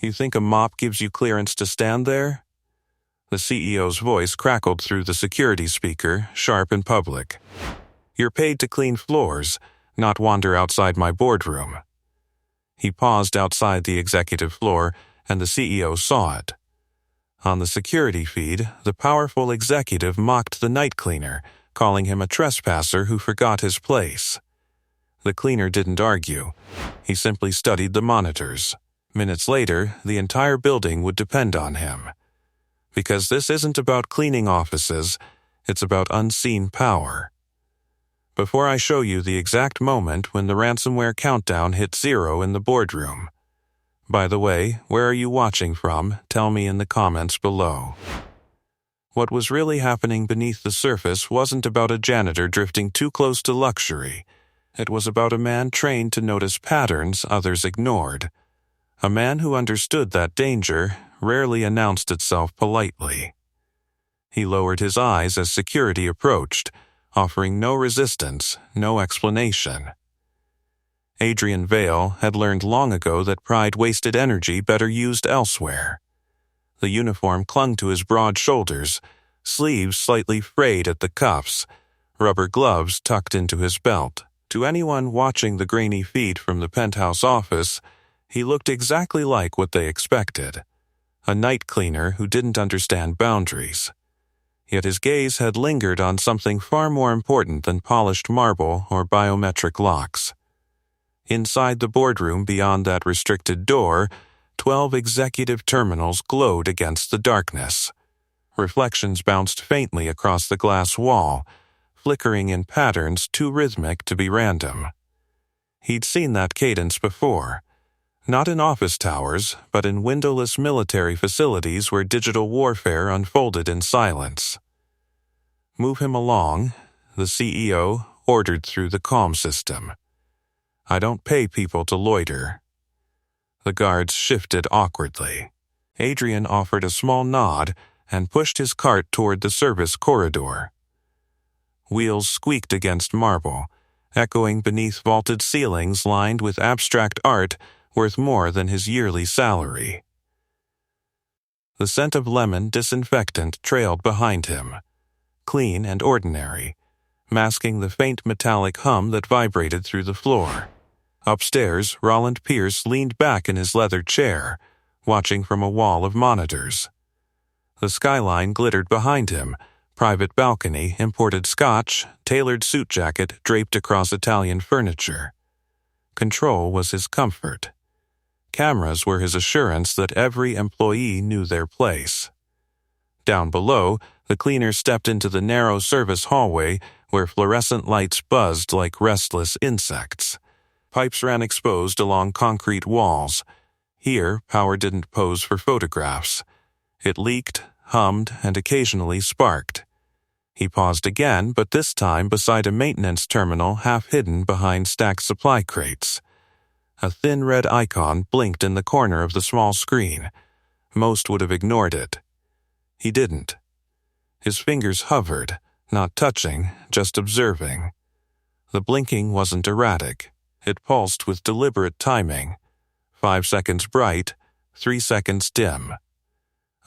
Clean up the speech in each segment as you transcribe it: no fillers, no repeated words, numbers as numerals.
You think a mop gives you clearance to stand there? The CEO's voice crackled through the security speaker, sharp and public. You're paid to clean floors, not wander outside my boardroom. He paused outside the executive floor, and the CEO saw it. On the security feed, the powerful executive mocked the night cleaner, calling him a trespasser who forgot his place. The cleaner didn't argue. He simply studied the monitors. Minutes later, the entire building would depend on him. Because this isn't about cleaning offices, it's about unseen power. Before I show you the exact moment when the ransomware countdown hit 0 in the boardroom. By the way, where are you watching from? Tell me in the comments below. What was really happening beneath the surface wasn't about a janitor drifting too close to luxury. It was about a man trained to notice patterns others ignored. A man who understood that danger rarely announced itself politely. He lowered his eyes as security approached, offering no resistance, no explanation. Adrian Vale had learned long ago that pride wasted energy better used elsewhere. The uniform clung to his broad shoulders, sleeves slightly frayed at the cuffs, rubber gloves tucked into his belt. To anyone watching the grainy feed from the penthouse office, he looked exactly like what they expected. A night cleaner who didn't understand boundaries. Yet his gaze had lingered on something far more important than polished marble or biometric locks. Inside the boardroom beyond that restricted door, 12 executive terminals glowed against the darkness. Reflections bounced faintly across the glass wall, flickering in patterns too rhythmic to be random. He'd seen that cadence before. Not in office towers, but in windowless military facilities where digital warfare unfolded in silence. Move him along, the CEO ordered through the comm system. I don't pay people to loiter. The guards shifted awkwardly. Adrian offered a small nod and pushed his cart toward the service corridor. Wheels squeaked against marble, echoing beneath vaulted ceilings lined with abstract art worth more than his yearly salary. The scent of lemon disinfectant trailed behind him, clean and ordinary, masking the faint metallic hum that vibrated through the floor. Upstairs, Roland Pierce leaned back in his leather chair, watching from a wall of monitors. The skyline glittered behind him, private balcony, imported scotch, tailored suit jacket draped across Italian furniture. Control was his comfort. Cameras were his assurance that every employee knew their place. Down below, the cleaner stepped into the narrow service hallway where fluorescent lights buzzed like restless insects. Pipes ran exposed along concrete walls. Here, power didn't pose for photographs. It leaked, hummed, and occasionally sparked. He paused again, but this time beside a maintenance terminal half hidden behind stacked supply crates. A thin red icon blinked in the corner of the small screen. Most would have ignored it. He didn't. His fingers hovered, not touching, just observing. The blinking wasn't erratic. It pulsed with deliberate timing. 5 seconds bright, 3 seconds dim.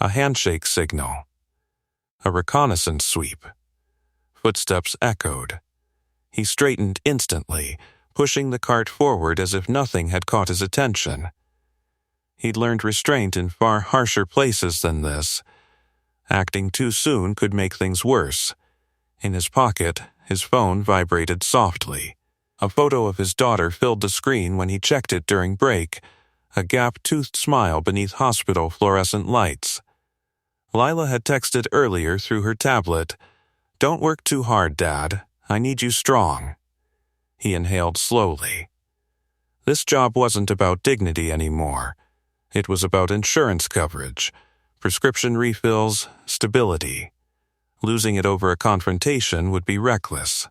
A handshake signal. A reconnaissance sweep. Footsteps echoed. He straightened instantly, pushing the cart forward as if nothing had caught his attention. He'd learned restraint in far harsher places than this. Acting too soon could make things worse. In his pocket, his phone vibrated softly. A photo of his daughter filled the screen when he checked it during break, a gap-toothed smile beneath hospital fluorescent lights. Lila had texted earlier through her tablet, "Don't work too hard, Dad. I need you strong." He inhaled slowly. This job wasn't about dignity anymore. It was about insurance coverage, prescription refills, stability. Losing it over a confrontation would be reckless.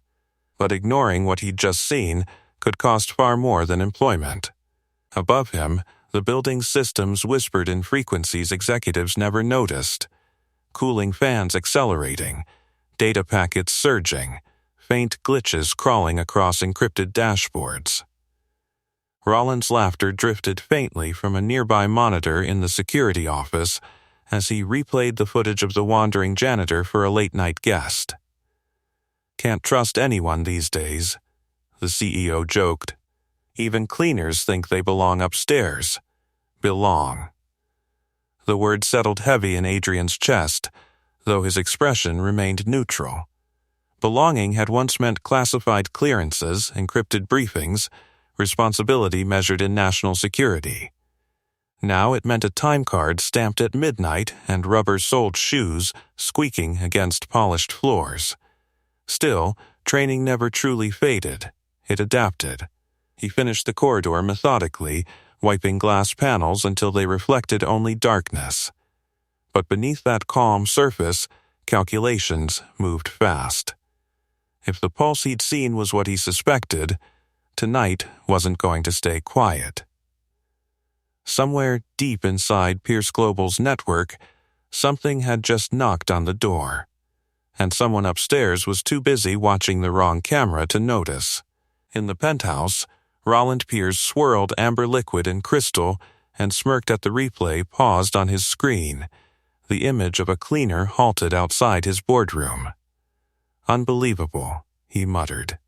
But ignoring what he'd just seen could cost far more than employment. Above him, the building's systems whispered in frequencies executives never noticed. Cooling fans accelerating, data packets surging, faint glitches crawling across encrypted dashboards. Rollins' laughter drifted faintly from a nearby monitor in the security office as he replayed the footage of the wandering janitor for a late-night guest. "Can't trust anyone these days," the CEO joked. "Even cleaners think they belong upstairs. Belong." The word settled heavy in Adrian's chest, though his expression remained neutral. Belonging had once meant classified clearances, encrypted briefings, responsibility measured in national security. Now it meant a time card stamped at midnight and rubber-soled shoes squeaking against polished floors. Still, training never truly faded. It adapted. He finished the corridor methodically, wiping glass panels until they reflected only darkness. But beneath that calm surface, calculations moved fast. If the pulse he'd seen was what he suspected, tonight wasn't going to stay quiet. Somewhere deep inside Pierce Global's network, something had just knocked on the door, and someone upstairs was too busy watching the wrong camera to notice. In the penthouse, Roland Pierce swirled amber liquid and crystal and smirked at the replay paused on his screen, the image of a cleaner halted outside his boardroom. "Unbelievable," he muttered.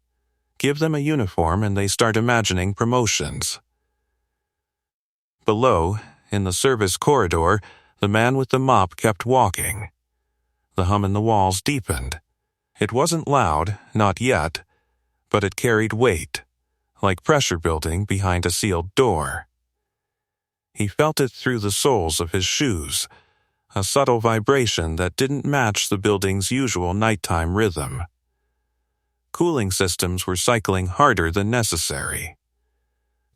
"Give them a uniform and they start imagining promotions." Below, in the service corridor, the man with the mop kept walking. The hum in the walls deepened. It wasn't loud, not yet, but it carried weight, like pressure building behind a sealed door. He felt it through the soles of his shoes, a subtle vibration that didn't match the building's usual nighttime rhythm. Cooling systems were cycling harder than necessary.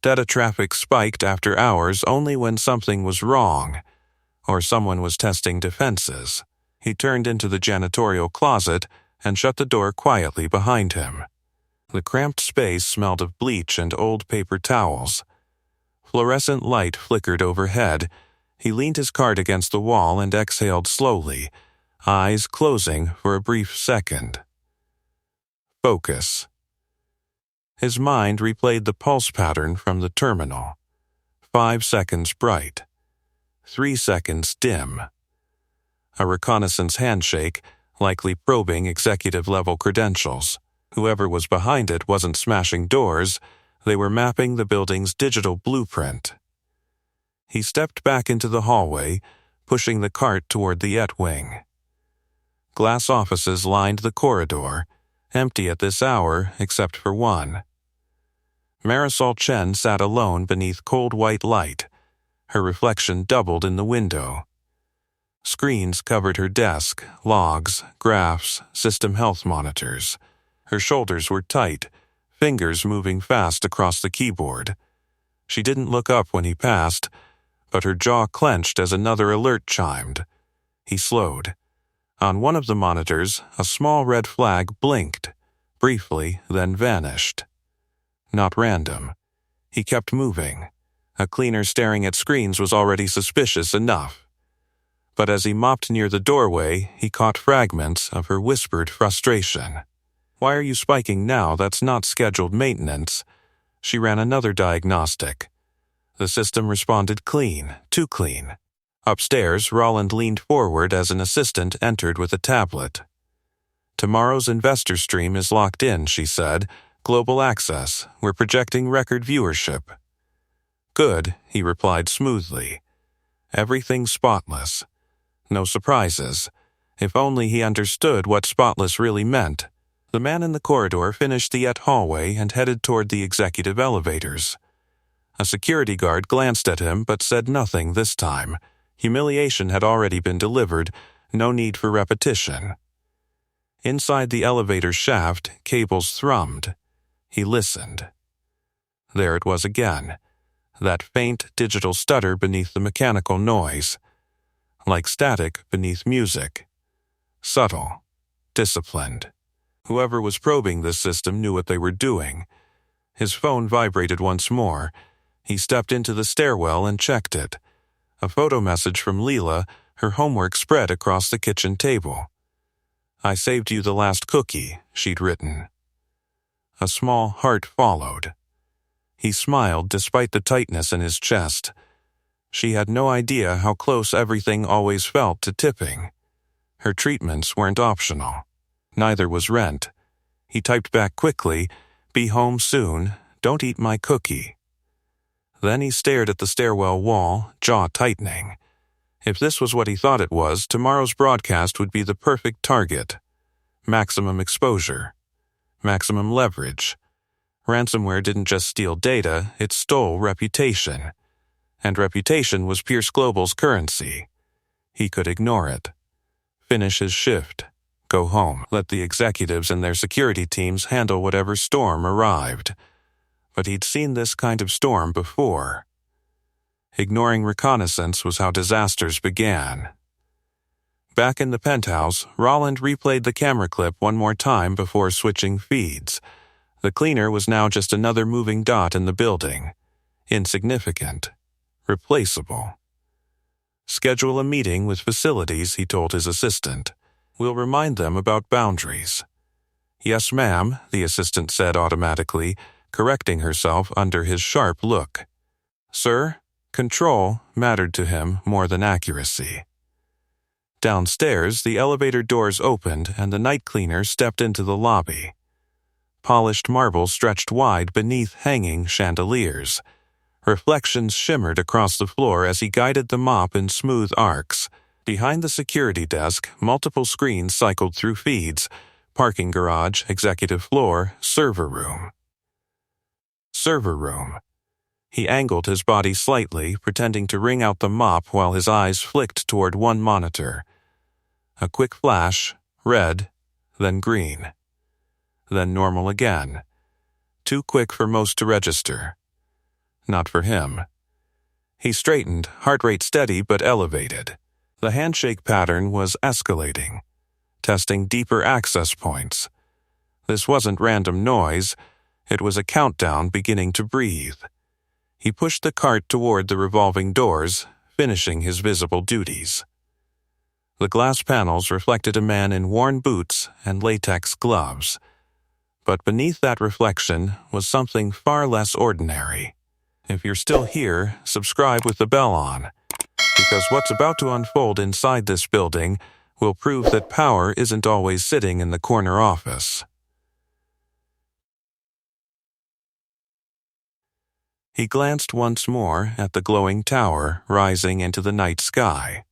Data traffic spiked after hours only when something was wrong, or someone was testing defenses. He turned into the janitorial closet and shut the door quietly behind him. The cramped space smelled of bleach and old paper towels. Fluorescent light flickered overhead. He leaned his cart against the wall and exhaled slowly, eyes closing for a brief second. Focus. His mind replayed the pulse pattern from the terminal. 5 seconds bright. 3 seconds dim. A reconnaissance handshake, likely probing executive-level credentials. Whoever was behind it wasn't smashing doors, they were mapping the building's digital blueprint. He stepped back into the hallway, pushing the cart toward the Et wing. Glass offices lined the corridor, empty at this hour except for one. Marisol Chen sat alone beneath cold white light. Her reflection doubled in the window. Screens covered her desk, logs, graphs, system health monitors. Her shoulders were tight, fingers moving fast across the keyboard. She didn't look up when he passed, but her jaw clenched as another alert chimed. He slowed. On one of the monitors, a small red flag blinked, briefly, then vanished. Not random. He kept moving. A cleaner staring at screens was already suspicious enough. But as he mopped near the doorway, he caught fragments of her whispered frustration. "Why are you spiking now? That's not scheduled maintenance." She ran another diagnostic. The system responded clean, too clean. Upstairs, Roland leaned forward as an assistant entered with a tablet. "Tomorrow's investor stream is locked in," she said. "Global access. We're projecting record viewership." "Good," he replied smoothly. "Everything spotless. No surprises. If only he understood what spotless really meant." The man in the corridor finished the Et hallway and headed toward the executive elevators. A security guard glanced at him but said nothing this time. Humiliation had already been delivered, no need for repetition. Inside the elevator shaft, cables thrummed. He listened. There it was again, that faint digital stutter beneath the mechanical noise, like static beneath music. Subtle, disciplined. Whoever was probing this system knew what they were doing. His phone vibrated once more. He stepped into the stairwell and checked it. A photo message from Leela, her homework spread across the kitchen table. "I saved you the last cookie," she'd written. A small heart followed. He smiled despite the tightness in his chest. She had no idea how close everything always felt to tipping. Her treatments weren't optional. Neither was rent. He typed back quickly, "Be home soon, don't eat my cookie." Then he stared at the stairwell wall, jaw tightening. If this was what he thought it was, tomorrow's broadcast would be the perfect target. Maximum exposure. Maximum leverage. Ransomware didn't just steal data, it stole reputation. And reputation was Pierce Global's currency. He could ignore it. Finish his shift. Go home. Let the executives and their security teams handle whatever storm arrived. But he'd seen this kind of storm before. Ignoring reconnaissance was how disasters began. Back in the penthouse, Roland replayed the camera clip one more time before switching feeds. The cleaner was now just another moving dot in the building. Insignificant. Replaceable. Schedule a meeting with facilities, he told his assistant. We'll remind them about boundaries. Yes, ma'am, the assistant said automatically, correcting herself under his sharp look. Sir, control mattered to him more than accuracy. Downstairs, the elevator doors opened and the night cleaner stepped into the lobby. Polished marble stretched wide beneath hanging chandeliers. Reflections shimmered across the floor as he guided the mop in smooth arcs. Behind the security desk, multiple screens cycled through feeds: parking garage, executive floor, server room. Server room. He angled his body slightly, pretending to wring out the mop while his eyes flicked toward one monitor. A quick flash, red, then green. Then normal again. Too quick for most to register. Not for him. He straightened, heart rate steady but elevated. The handshake pattern was escalating, testing deeper access points. This wasn't random noise, it was a countdown beginning to breathe. He pushed the cart toward the revolving doors, finishing his visible duties. The glass panels reflected a man in worn boots and latex gloves. But beneath that reflection was something far less ordinary. If you're still here, subscribe with the bell on, because what's about to unfold inside this building will prove that power isn't always sitting in the corner office. He glanced once more at the glowing tower rising into the night sky.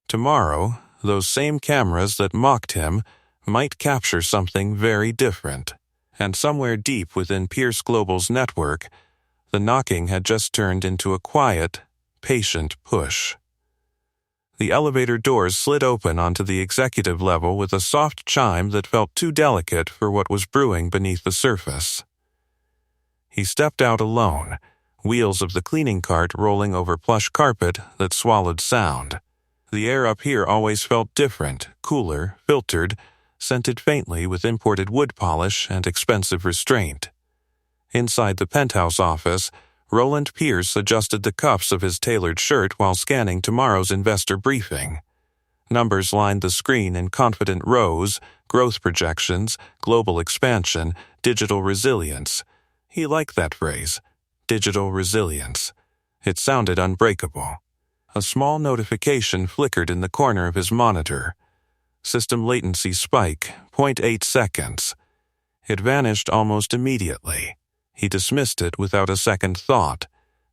Tomorrow, those same cameras that mocked him might capture something very different, and somewhere deep within Pierce Global's network, the knocking had just turned into a quiet, patient push. The elevator doors slid open onto the executive level with a soft chime that felt too delicate for what was brewing beneath the surface. He stepped out alone, wheels of the cleaning cart rolling over plush carpet that swallowed sound. The air up here always felt different, cooler, filtered, scented faintly with imported wood polish and expensive restraint. Inside the penthouse office, Roland Pierce adjusted the cuffs of his tailored shirt while scanning tomorrow's investor briefing. Numbers lined the screen in confident rows: growth projections, global expansion, digital resilience. He liked that phrase, digital resilience. It sounded unbreakable. A small notification flickered in the corner of his monitor. System latency spike, 0.8 seconds. It vanished almost immediately. He dismissed it without a second thought.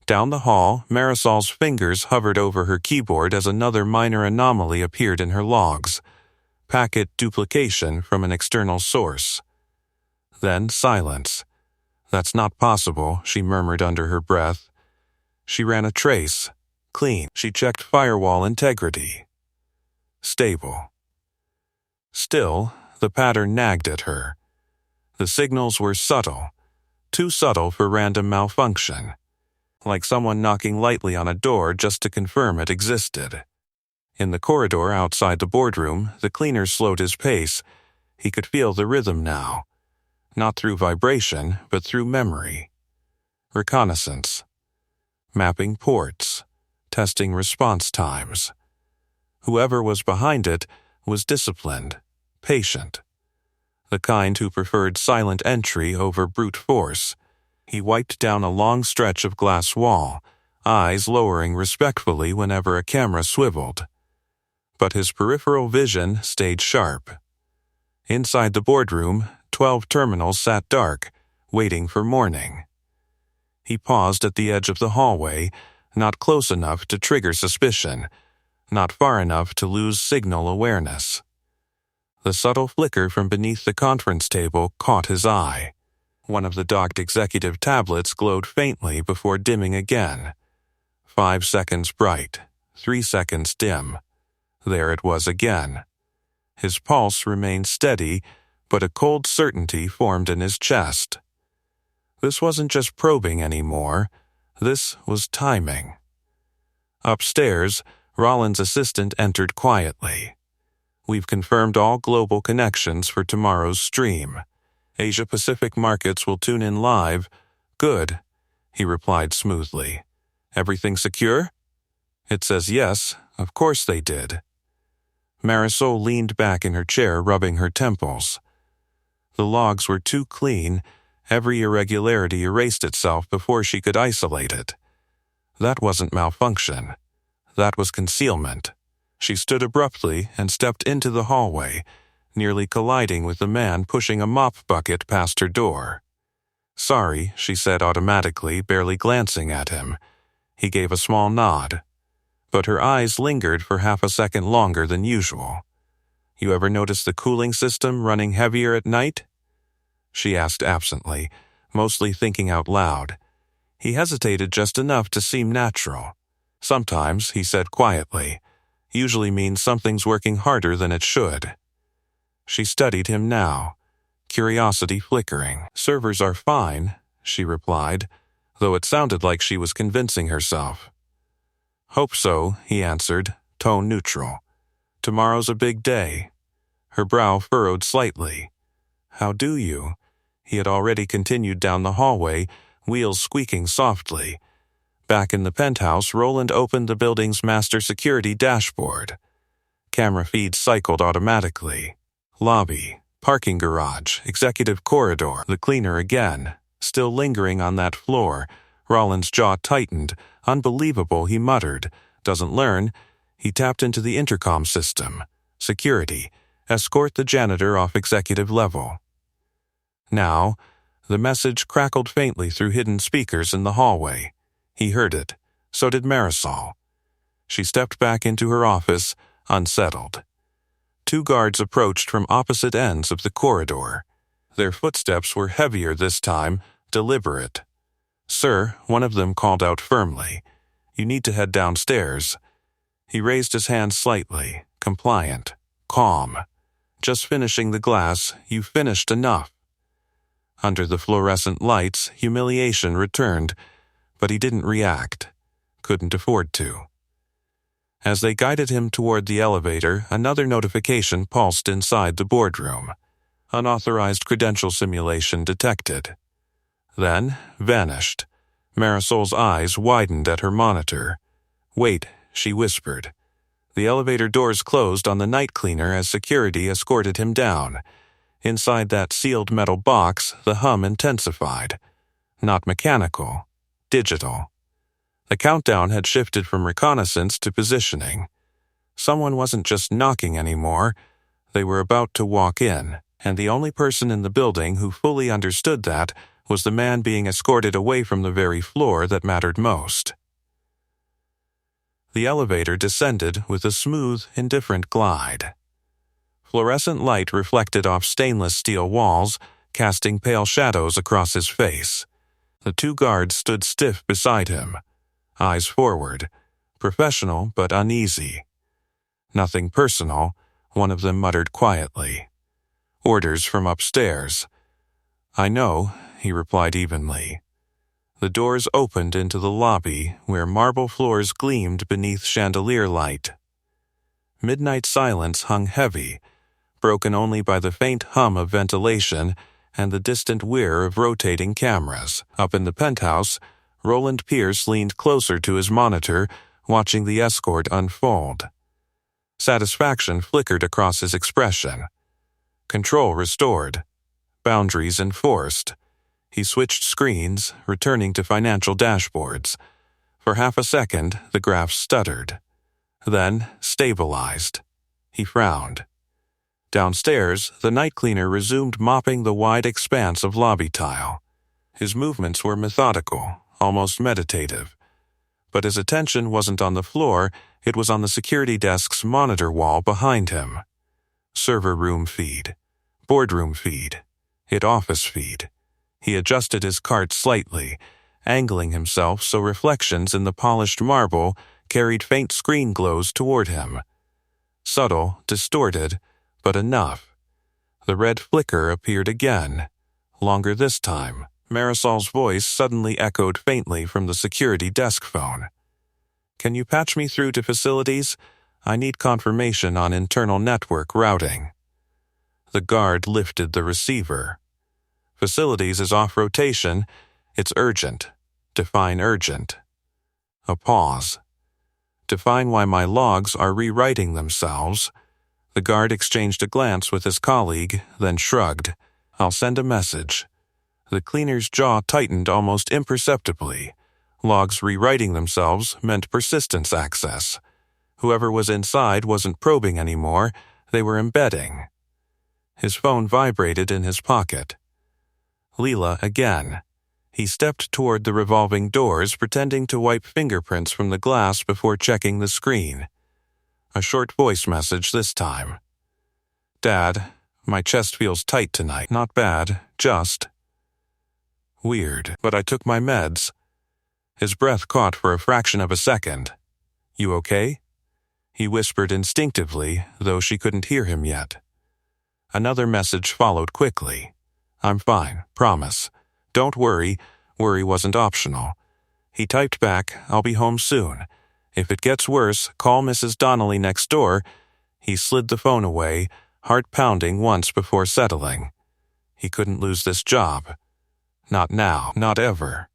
Down the hall, Marisol's fingers hovered over her keyboard as another minor anomaly appeared in her logs. Packet duplication from an external source. Then silence. That's not possible, she murmured under her breath. She ran a trace. Clean. She checked firewall integrity. Stable. Still, the pattern nagged at her. The signals were subtle. Too subtle for random malfunction. Like someone knocking lightly on a door just to confirm it existed. In the corridor outside the boardroom, the cleaner slowed his pace. He could feel the rhythm now. Not through vibration, but through memory. Reconnaissance. Mapping ports. Testing response times. Whoever was behind it was disciplined, patient. The kind who preferred silent entry over brute force. He wiped down a long stretch of glass wall, eyes lowering respectfully whenever a camera swiveled. But his peripheral vision stayed sharp. Inside the boardroom, 12 terminals sat dark, waiting for morning. He paused at the edge of the hallway, not close enough to trigger suspicion, not far enough to lose signal awareness. The subtle flicker from beneath the conference table caught his eye. One of the docked executive tablets glowed faintly before dimming again. 5 seconds bright, 3 seconds dim. There it was again. His pulse remained steady, but a cold certainty formed in his chest. This wasn't just probing anymore. This was timing. Upstairs, Rollins' assistant entered quietly. "We've confirmed all global connections for tomorrow's stream. Asia-Pacific markets will tune in live." "Good," he replied smoothly. "Everything secure?" "It says yes. Of course they did." Marisol leaned back in her chair, rubbing her temples. The logs were too clean. Every irregularity erased itself before she could isolate it. That wasn't malfunction. That was concealment. She stood abruptly and stepped into the hallway, nearly colliding with the man pushing a mop bucket past her door. "Sorry," she said automatically, barely glancing at him. He gave a small nod. But her eyes lingered for half a second longer than usual. "You ever notice the cooling system running heavier at night?" she asked absently, mostly thinking out loud. He hesitated just enough to seem natural. "Sometimes," he said quietly. "Usually means something's working harder than it should." She studied him now, curiosity flickering. "Servers are fine," she replied, though it sounded like she was convincing herself. "Hope so," he answered, tone neutral. "Tomorrow's a big day." Her brow furrowed slightly. "How do you?" He had already continued down the hallway, wheels squeaking softly. Back in the penthouse, Roland opened the building's master security dashboard. Camera feeds cycled automatically. Lobby, parking garage, executive corridor, the cleaner again. Still lingering on that floor, Roland's jaw tightened. "Unbelievable," he muttered. "Doesn't learn." He tapped into the intercom system. "Security. Escort the janitor off executive level." Now, the message crackled faintly through hidden speakers in the hallway. He heard it. So did Marisol. She stepped back into her office, unsettled. 2 guards approached from opposite ends of the corridor. Their footsteps were heavier this time, deliberate. "Sir," one of them called out firmly, "you need to head downstairs." He raised his hand slightly, compliant, calm. "Just finishing the glass. You've finished enough." Under the fluorescent lights, humiliation returned, but he didn't react. Couldn't afford to. As they guided him toward the elevator, another notification pulsed inside the boardroom. Unauthorized credential simulation detected. Then vanished. Marisol's eyes widened at her monitor. "Wait," she whispered. The elevator doors closed on the night cleaner as security escorted him down. Inside that sealed metal box, the hum intensified. Not mechanical, digital. The countdown had shifted from reconnaissance to positioning. Someone wasn't just knocking anymore. They were about to walk in, and the only person in the building who fully understood that was the man being escorted away from the very floor that mattered most. The elevator descended with a smooth, indifferent glide. Fluorescent light reflected off stainless steel walls, casting pale shadows across his face. The 2 guards stood stiff beside him, eyes forward, professional but uneasy. "Nothing personal," one of them muttered quietly. "Orders from upstairs." "I know," he replied evenly. The doors opened into the lobby, where marble floors gleamed beneath chandelier light. Midnight silence hung heavy, broken only by the faint hum of ventilation and the distant whir of rotating cameras. Up in the penthouse, Roland Pierce leaned closer to his monitor, watching the escort unfold. Satisfaction flickered across his expression. Control restored. Boundaries enforced. He switched screens, returning to financial dashboards. For half a second, the graph stuttered. Then stabilized. He frowned. Downstairs, the night cleaner resumed mopping the wide expanse of lobby tile. His movements were methodical, almost meditative. But his attention wasn't on the floor, it was on the security desk's monitor wall behind him. Server room feed. Boardroom feed. Hit office feed. He adjusted his cart slightly, angling himself so reflections in the polished marble carried faint screen glows toward him. Subtle, distorted, but enough. The red flicker appeared again, longer this time. Marisol's voice suddenly echoed faintly from the security desk phone. "Can you patch me through to facilities? I need confirmation on internal network routing." The guard lifted the receiver. "Facilities is off rotation. It's urgent. Define urgent." A pause. "Define why my logs are rewriting themselves." The guard exchanged a glance with his colleague, then shrugged. "I'll send a message." The cleaner's jaw tightened almost imperceptibly. Logs rewriting themselves meant persistence access. Whoever was inside wasn't probing anymore, they were embedding. His phone vibrated in his pocket. Leela again. He stepped toward the revolving doors, pretending to wipe fingerprints from the glass before checking the screen. A short voice message this time. "Dad, my chest feels tight tonight. Not bad, just weird, but I took my meds." His breath caught for a fraction of a second. "You okay?" He whispered instinctively, though she couldn't hear him yet. Another message followed quickly. "I'm fine, promise. Don't worry." Worry wasn't optional. He typed back, "I'll be home soon. If it gets worse, call Mrs. Donnelly next door." He slid the phone away, heart pounding once before settling. He couldn't lose this job. Not now, not ever.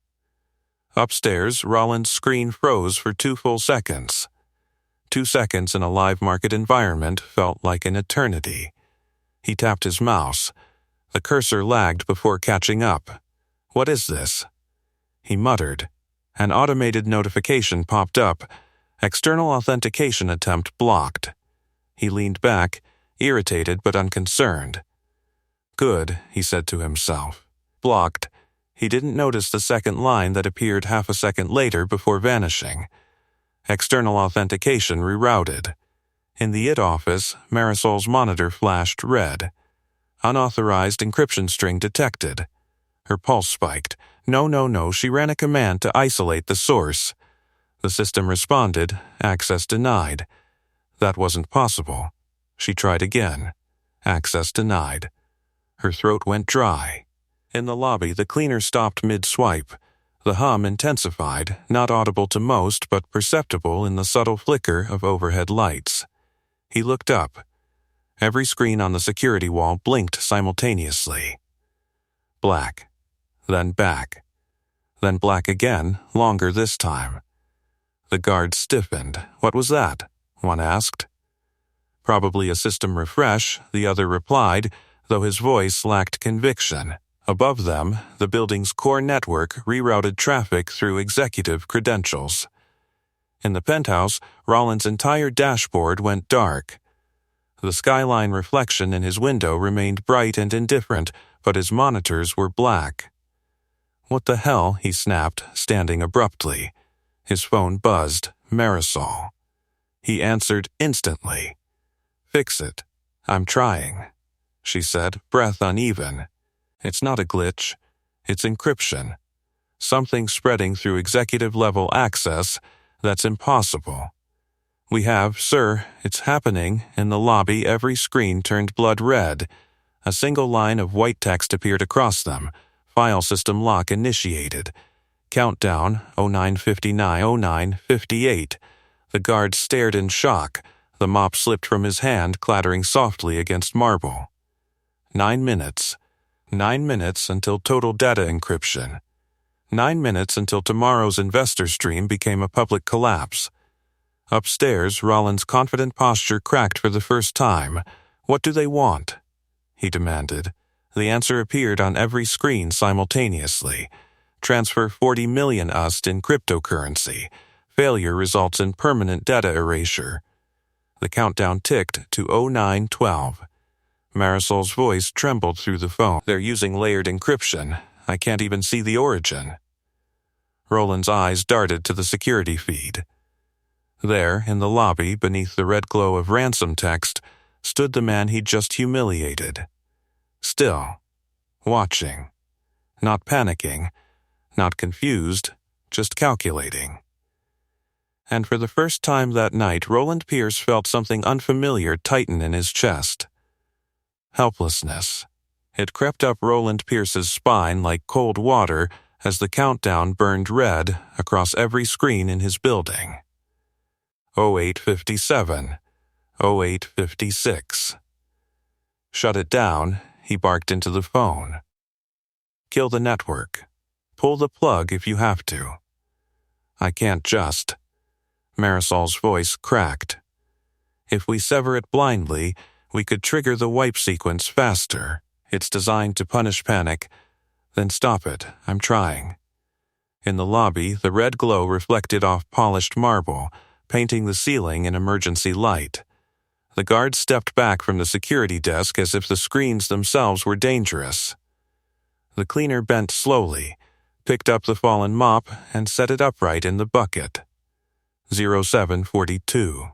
Upstairs, Rollins' screen froze for 2 full seconds. 2 seconds in a live market environment felt like an eternity. He tapped his mouse. The cursor lagged before catching up. "What is this?" He muttered. An automated notification popped up. External authentication attempt blocked. He leaned back, irritated but unconcerned. "Good," he said to himself. Blocked. He didn't notice the second line that appeared half a second later before vanishing. External authentication rerouted. In the IT office, Marisol's monitor flashed red. Unauthorized encryption string detected. Her pulse spiked. No, she ran a command to isolate the source. The system responded, access denied. That wasn't possible. She tried again. Access denied. Her throat went dry. In the lobby, the cleaner stopped mid-swipe. The hum intensified, not audible to most but perceptible in the subtle flicker of overhead lights. He looked up. Every screen on the security wall blinked simultaneously. Black. Then back. Then black again, longer this time. The guard stiffened. "What was that?" one asked. "Probably a system refresh," the other replied, though his voice lacked conviction. Above them, the building's core network rerouted traffic through executive credentials. In the penthouse, Rollins' entire dashboard went dark. The skyline reflection in his window remained bright and indifferent, but his monitors were black. "What the hell?" he snapped, standing abruptly. His phone buzzed. Marisol. He answered instantly. "Fix it. I'm trying," she said, breath uneven. "It's not a glitch. It's encryption. Something spreading through executive-level access that's impossible. We have, sir, it's happening. In the lobby, every screen turned blood red. A single line of white text appeared across them. File system lock initiated. Countdown, 09:59, 09:58. The guard stared in shock. The mop slipped from his hand, clattering softly against marble. 9 minutes. 9 minutes until total data encryption. 9 minutes until tomorrow's investor stream became a public collapse. Upstairs, Rollins' confident posture cracked for the first time. "What do they want?" he demanded. The answer appeared on every screen simultaneously. Transfer 40 million USD in cryptocurrency. Failure results in permanent data erasure. The countdown ticked to 0912. Marisol's voice trembled through the phone. They're using layered encryption. I can't even see the origin. Roland's eyes darted to the security feed. There, in the lobby, beneath the red glow of ransom text, stood the man he'd just humiliated. Still, watching. Not panicking, not confused, just calculating. And for the first time that night, Roland Pierce felt something unfamiliar tighten in his chest. Helplessness. It crept up Roland Pierce's spine like cold water as the countdown burned red across every screen in his building. 0857. 0856. Shut it down, he barked into the phone. Kill the network. Pull the plug if you have to. I can't just. Marisol's voice cracked. If we sever it blindly, we could trigger the wipe sequence faster. It's designed to punish panic. Then stop it. I'm trying. In the lobby, the red glow reflected off polished marble, painting the ceiling in emergency light. The guard stepped back from the security desk as if the screens themselves were dangerous. The cleaner bent slowly, picked up the fallen mop, and set it upright in the bucket. 0742.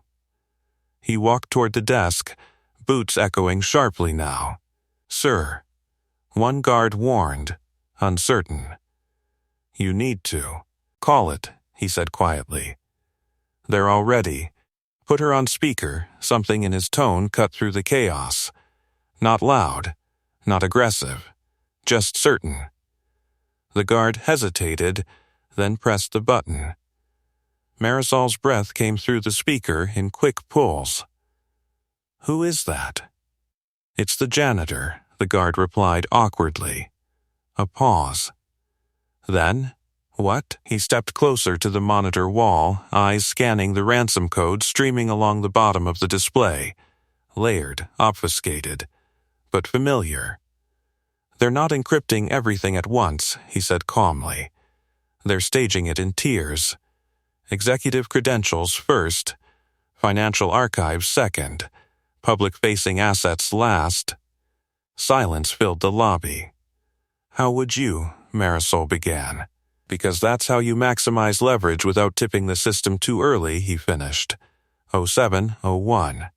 He walked toward the desk, boots echoing sharply now. Sir. One guard warned, uncertain. You need to. Call it, he said quietly. They're all ready. Put her on speaker, something in his tone cut through the chaos. Not loud, not aggressive, just certain. The guard hesitated, then pressed the button. Marisol's breath came through the speaker in quick pulls. Who is that? It's the janitor, the guard replied awkwardly. A pause. Then, what? He stepped closer to the monitor wall, eyes scanning the ransom code streaming along the bottom of the display. Layered, obfuscated, but familiar. They're not encrypting everything at once, he said calmly. They're staging it in tiers. Executive credentials first, financial archives second, public-facing assets last. Silence filled the lobby. How would you, Marisol began. Because that's how you maximize leverage without tipping the system too early, he finished. 0701.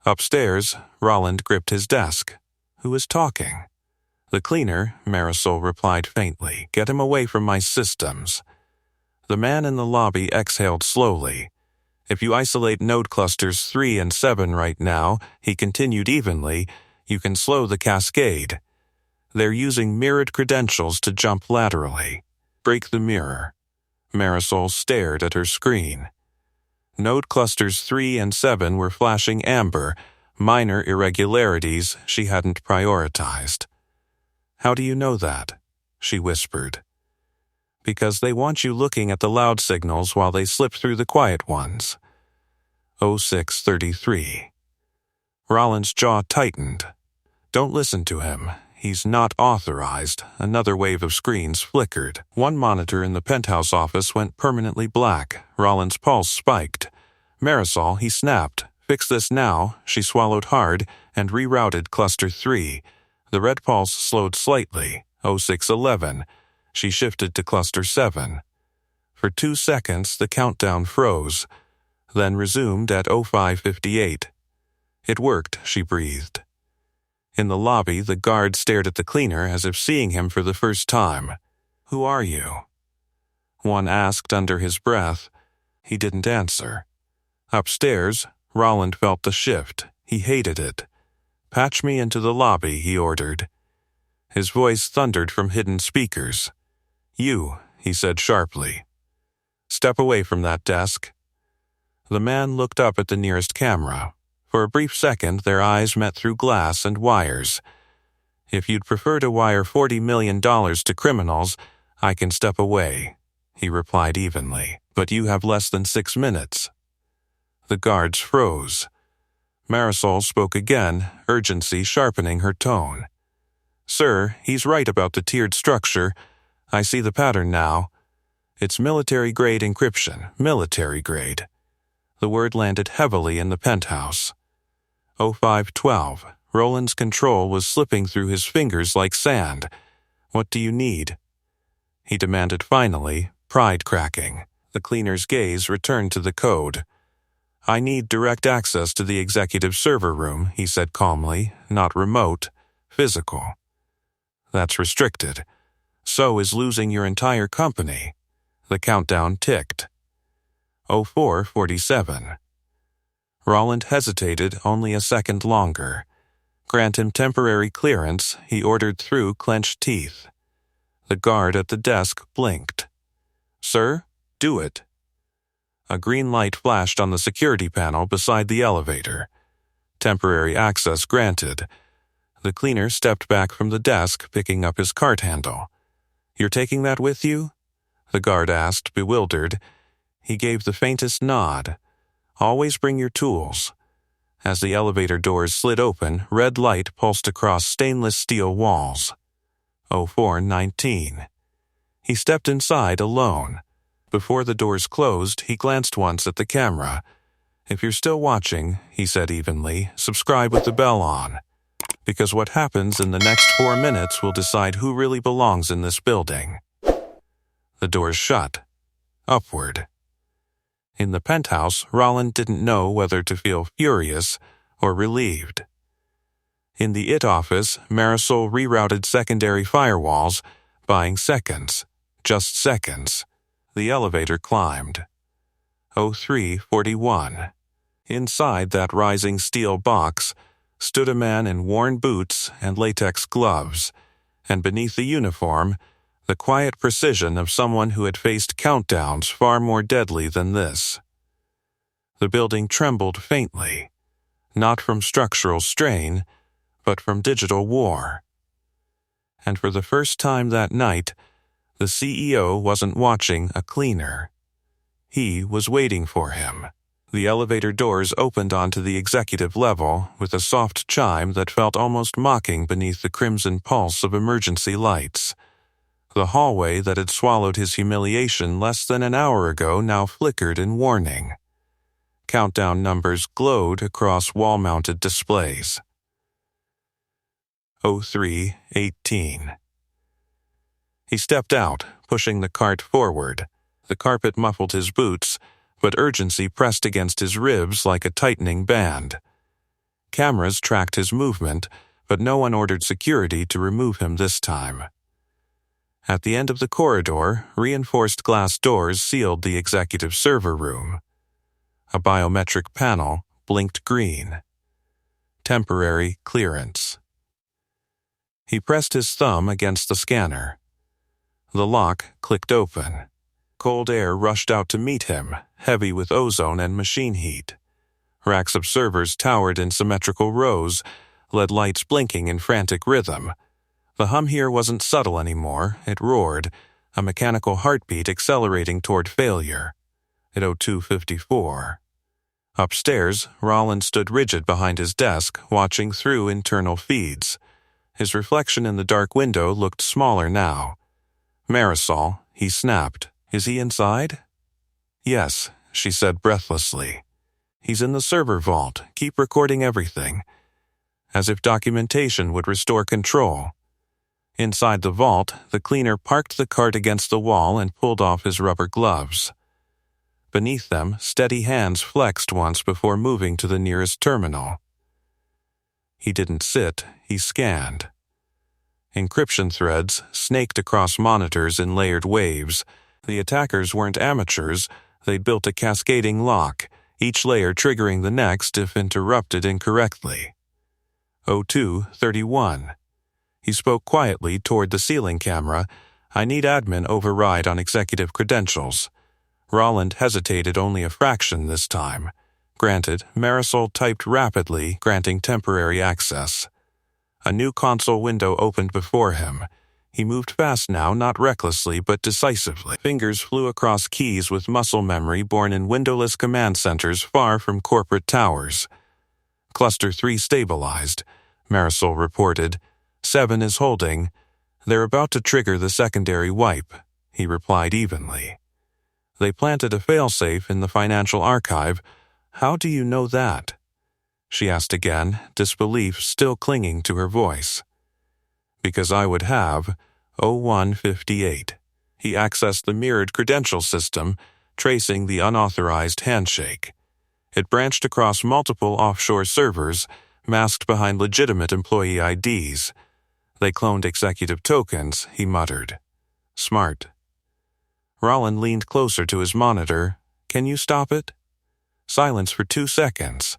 Upstairs, Roland gripped his desk. Who is talking? The cleaner, Marisol replied faintly. Get him away from my systems. The man in the lobby exhaled slowly. If you isolate node clusters 3 and 7 right now, he continued evenly, you can slow the cascade. They're using mirrored credentials to jump laterally. Break the mirror. Marisol stared at her screen. Node clusters 3 and 7 were flashing amber, minor irregularities she hadn't prioritized. How do you know that? She whispered. Because they want you looking at the loud signals while they slip through the quiet ones. 0633. Roland's jaw tightened. Don't listen to him. He's not authorized. Another wave of screens flickered. One monitor in the penthouse office went permanently black. Roland's pulse spiked. Marisol, he snapped. Fix this now. She swallowed hard and rerouted cluster 3. The red pulse slowed slightly. 0611. She shifted to cluster 7. For 2 seconds, the countdown froze, then resumed at 0558. It worked, she breathed. In the lobby, the guard stared at the cleaner as if seeing him for the first time. Who are you? One asked under his breath. He didn't answer. Upstairs, Roland felt the shift. He hated it. Patch me into the lobby, he ordered. His voice thundered from hidden speakers. You, he said sharply. Step away from that desk. The man looked up at the nearest camera. For a brief second, their eyes met through glass and wires. If you'd prefer to wire $40 million to criminals, I can step away, he replied evenly. But you have less than 6 minutes. The guards froze. Marisol spoke again, urgency sharpening her tone. Sir, he's right about the tiered structure. I see the pattern now. It's military-grade encryption, military-grade. The word landed heavily in the penthouse. 0512. Roland's control was slipping through his fingers like sand. What do you need? He demanded finally, pride cracking. The cleaner's gaze returned to the code. I need direct access to the executive server room, he said calmly, not remote, physical. That's restricted. So is losing your entire company. The countdown ticked. 0447. Roland hesitated only a second longer. Grant him temporary clearance, he ordered through clenched teeth. The guard at the desk blinked. Sir, do it. A green light flashed on the security panel beside the elevator. Temporary access granted. The cleaner stepped back from the desk, picking up his cart handle. You're taking that with you? The guard asked, bewildered. He gave the faintest nod. Always bring your tools. As the elevator doors slid open, red light pulsed across stainless steel walls. 0419. He stepped inside alone. Before the doors closed, he glanced once at the camera. If you're still watching, he said evenly, subscribe with the bell on. Because what happens in the next 4 minutes will decide who really belongs in this building. The doors shut. Upward. In the penthouse, Roland didn't know whether to feel furious or relieved. In the IT office, Marisol rerouted secondary firewalls, buying seconds. Just seconds. The elevator climbed. 0341. Inside that rising steel box stood a man in worn boots and latex gloves, and beneath the uniform, the quiet precision of someone who had faced countdowns far more deadly than this. The building trembled faintly, not from structural strain, but from digital war. And for the first time that night, the CEO wasn't watching a cleaner. He was waiting for him. The elevator doors opened onto the executive level with a soft chime that felt almost mocking beneath the crimson pulse of emergency lights. The hallway that had swallowed his humiliation less than an hour ago now flickered in warning. Countdown numbers glowed across wall-mounted displays. 0318. He stepped out, pushing the cart forward. The carpet muffled his boots, but urgency pressed against his ribs like a tightening band. Cameras tracked his movement, but no one ordered security to remove him this time. At the end of the corridor, reinforced glass doors sealed the executive server room. A biometric panel blinked green. Temporary clearance. He pressed his thumb against the scanner. The lock clicked open. Cold air rushed out to meet him, heavy with ozone and machine heat. Racks of servers towered in symmetrical rows, LED lights blinking in frantic rhythm. The hum here wasn't subtle anymore, it roared, a mechanical heartbeat accelerating toward failure. At 0254. Upstairs, Roland stood rigid behind his desk, watching through internal feeds. His reflection in the dark window looked smaller now. Marisol, he snapped. Is he inside? Yes, she said breathlessly. He's in the server vault. Keep recording everything. As if documentation would restore control. Inside the vault, the cleaner parked the cart against the wall and pulled off his rubber gloves. Beneath them, steady hands flexed once before moving to the nearest terminal. He didn't sit, he scanned. Encryption threads snaked across monitors in layered waves. The attackers weren't amateurs, they'd built a cascading lock, each layer triggering the next if interrupted incorrectly. 0231. He spoke quietly toward the ceiling camera. I need admin override on executive credentials. Roland hesitated only a fraction this time. Granted, Marisol typed rapidly, granting temporary access. A new console window opened before him. He moved fast now, not recklessly, but decisively. Fingers flew across keys with muscle memory born in windowless command centers far from corporate towers. Cluster 3 stabilized, Marisol reported. 7 is holding. They're about to trigger the secondary wipe, he replied evenly. They planted a failsafe in the financial archive. How do you know that? She asked again, disbelief still clinging to her voice. Because I would have 0158. He accessed the mirrored credential system, tracing the unauthorized handshake. It branched across multiple offshore servers, masked behind legitimate employee IDs. They cloned executive tokens, he muttered. Smart. Roland leaned closer to his monitor. Can you stop it? Silence for 2 seconds.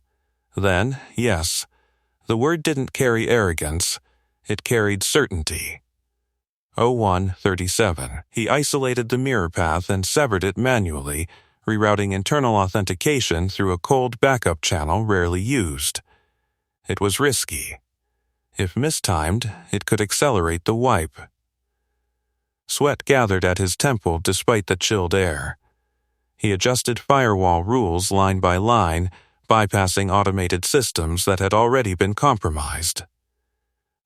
Then, yes. The word didn't carry arrogance. It carried certainty. 0137. He isolated the mirror path and severed it manually, rerouting internal authentication through a cold backup channel rarely used. It was risky. If mistimed, it could accelerate the wipe. Sweat gathered at his temple despite the chilled air. He adjusted firewall rules line by line, bypassing automated systems that had already been compromised.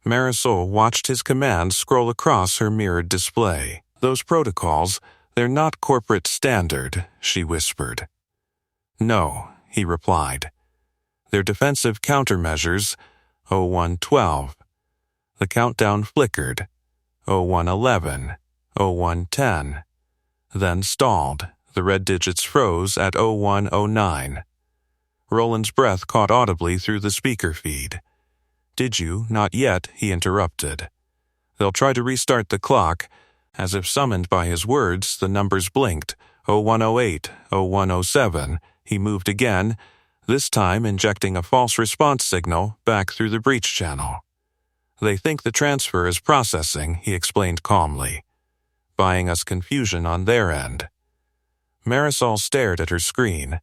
Marisol watched his commands scroll across her mirrored display. Those protocols, they're not corporate standard, she whispered. No, he replied. They're defensive countermeasures, 0112. The countdown flickered, 0111, 0110. Then stalled. The red digits froze at 0109. Roland's breath caught audibly through the speaker feed. Did you? Not yet, he interrupted. They'll try to restart the clock. As if summoned by his words, the numbers blinked. 0108, 0107. He moved again, this time injecting a false response signal back through the breach channel. They think the transfer is processing, he explained calmly, buying us confusion on their end. Marisol stared at her screen.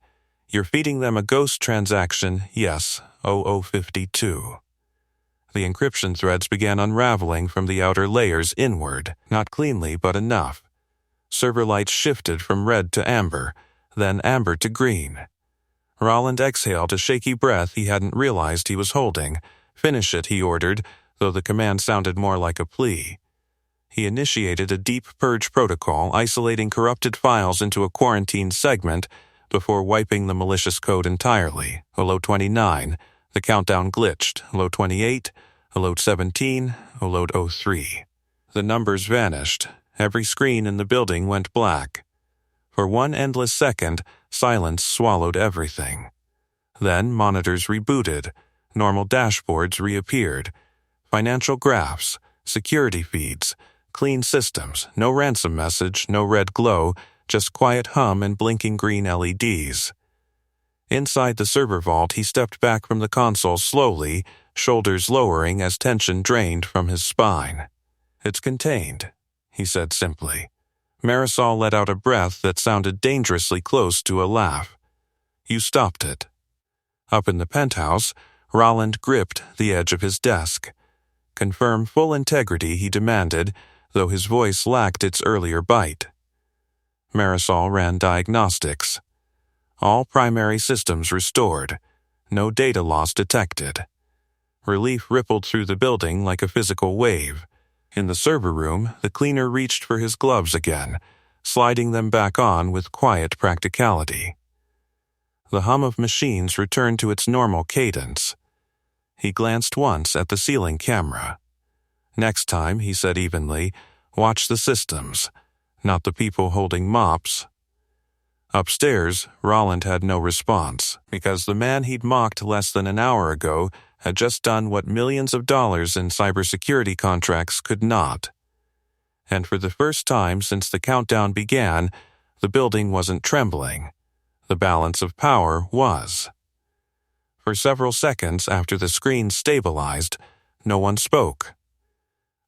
You're feeding them a ghost transaction, yes, 0052. The encryption threads began unraveling from the outer layers inward, not cleanly but enough. Server lights shifted from red to amber, then amber to green. Roland exhaled a shaky breath he hadn't realized he was holding. Finish it, he ordered, though the command sounded more like a plea. He initiated a deep purge protocol, isolating corrupted files into a quarantine segment before wiping the malicious code entirely. Alert 29. The countdown glitched. Alert 28. Alert 17. Alert 03. The numbers vanished. Every screen in the building went black. For one endless second, silence swallowed everything. Then monitors rebooted. Normal dashboards reappeared. Financial graphs, security feeds, clean systems, no ransom message, no red glow, just quiet hum and blinking green LEDs. Inside the server vault, he stepped back from the console slowly, shoulders lowering as tension drained from his spine. It's contained, he said simply. Marisol let out a breath that sounded dangerously close to a laugh. You stopped it. Up in the penthouse, Roland gripped the edge of his desk. Confirm full integrity, he demanded, though his voice lacked its earlier bite. Marisol ran diagnostics. All primary systems restored. No data loss detected. Relief rippled through the building like a physical wave. In the server room, the cleaner reached for his gloves again, sliding them back on with quiet practicality. The hum of machines returned to its normal cadence. He glanced once at the ceiling camera. Next time, he said evenly, watch the systems, not the people holding mops. Upstairs, Roland had no response, because the man he'd mocked less than an hour ago had just done what millions of dollars in cybersecurity contracts could not. And for the first time since the countdown began, the building wasn't trembling. The balance of power was. For several seconds after the screen stabilized, no one spoke.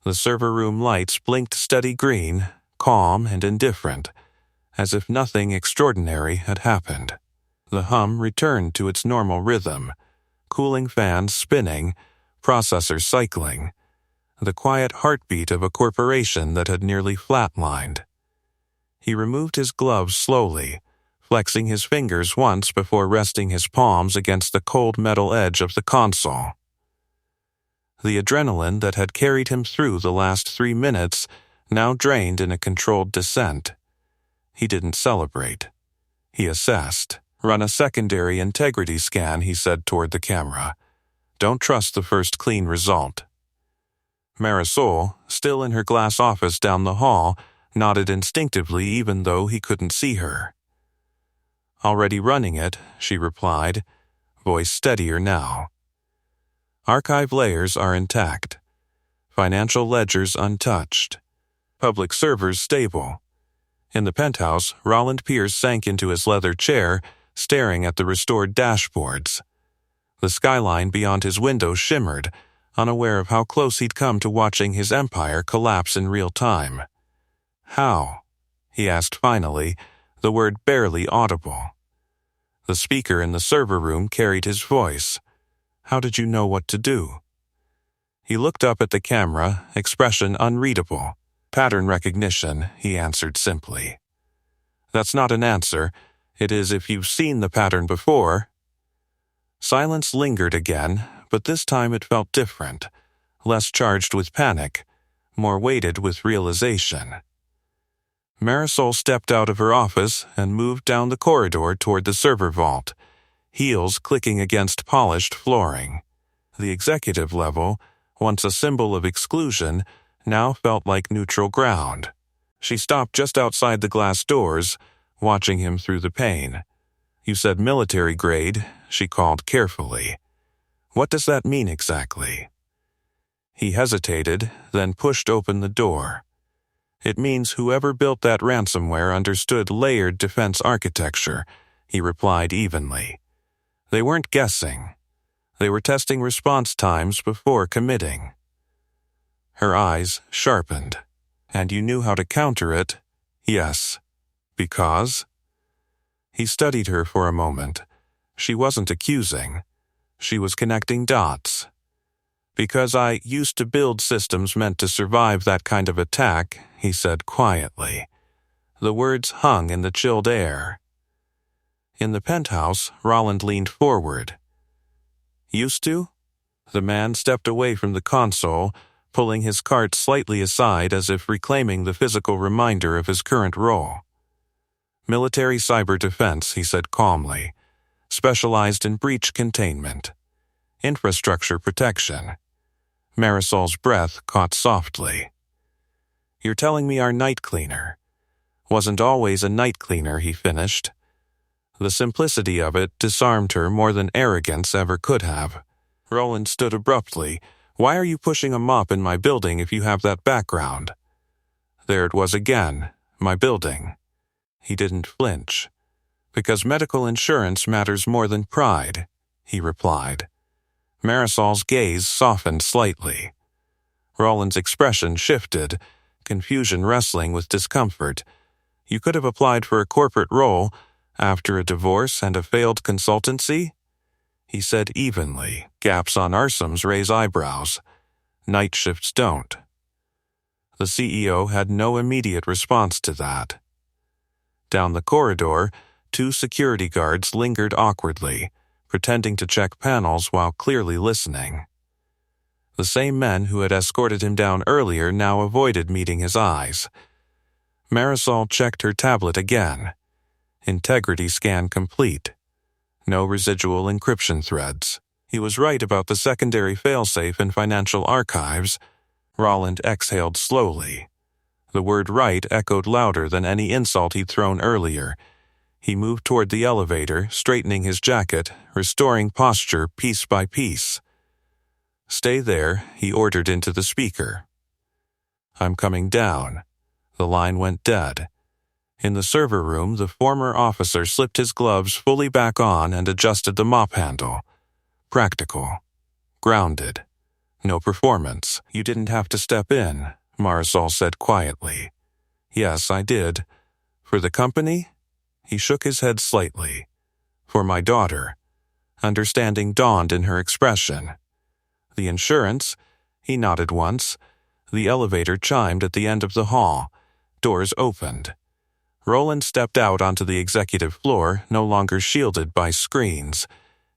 The server room lights blinked steady green, calm and indifferent, as if nothing extraordinary had happened. The hum returned to its normal rhythm, cooling fans spinning, processors cycling, the quiet heartbeat of a corporation that had nearly flatlined. He removed his gloves slowly, flexing his fingers once before resting his palms against the cold metal edge of the console. The adrenaline that had carried him through the last 3 minutes now drained in a controlled descent. He didn't celebrate. He assessed. "Run a secondary integrity scan," he said toward the camera. "Don't trust the first clean result." Marisol, still in her glass office down the hall, nodded instinctively even though he couldn't see her. "Already running it," she replied, voice steadier now. "Archive layers are intact. Financial ledgers untouched. Public servers stable." In the penthouse, Roland Pierce sank into his leather chair, staring at the restored dashboards. The skyline beyond his window shimmered, unaware of how close he'd come to watching his empire collapse in real time. "How?" he asked finally, the word barely audible. The speaker in the server room carried his voice. "How did you know what to do?" He looked up at the camera, expression unreadable. "Pattern recognition," he answered simply. "That's not an answer. It is if you've seen the pattern before." Silence lingered again, but this time it felt different, less charged with panic, more weighted with realization. Marisol stepped out of her office and moved down the corridor toward the server vault, heels clicking against polished flooring. The executive level, once a symbol of exclusion, now felt like neutral ground. She stopped just outside the glass doors, watching him through the pane. "You said military grade," she called carefully. "What does that mean exactly?" He hesitated, then pushed open the door. "It means whoever built that ransomware understood layered defense architecture," he replied evenly. "They weren't guessing. They were testing response times before committing." Her eyes sharpened. "And you knew how to counter it?" "Yes." "Because?" He studied her for a moment. She wasn't accusing. She was connecting dots. "Because I used to build systems meant to survive that kind of attack," he said quietly. The words hung in the chilled air. In the penthouse, Roland leaned forward. "Used to?" The man stepped away from the console, pulling his cart slightly aside as if reclaiming the physical reminder of his current role. "Military cyber defense," he said calmly, "specialized in breach containment. Infrastructure protection." Marisol's breath caught softly. "You're telling me our night cleaner wasn't always a night cleaner," he finished. The simplicity of it disarmed her more than arrogance ever could have. Roland stood abruptly. "Why are you pushing a mop in my building if you have that background?" There it was again, my building. He didn't flinch. "Because medical insurance matters more than pride," he replied. Marisol's gaze softened slightly. Roland's expression shifted, confusion wrestling with discomfort. "You could have applied for a corporate role after a divorce and a failed consultancy?" He said evenly. "Gaps on RSMs raise eyebrows. Night shifts don't." The CEO had no immediate response to that. Down the corridor, 2 security guards lingered awkwardly, pretending to check panels while clearly listening. The same men who had escorted him down earlier now avoided meeting his eyes. Marisol checked her tablet again. Integrity scan complete. No residual encryption threads. He was right about the secondary failsafe in financial archives. Roland exhaled slowly. The word right echoed louder than any insult he'd thrown earlier. He moved toward the elevator, straightening his jacket, restoring posture piece by piece. "Stay there," he ordered into the speaker. "I'm coming down." The line went dead. In the server room, the former officer slipped his gloves fully back on and adjusted the mop handle. Practical. Grounded. No performance. "You didn't have to step in," Marisol said quietly. "Yes, I did." "For the company?" He shook his head slightly. "For my daughter." Understanding dawned in her expression. "The insurance?" He nodded once. The elevator chimed at the end of the hall. Doors opened. Roland stepped out onto the executive floor, no longer shielded by screens.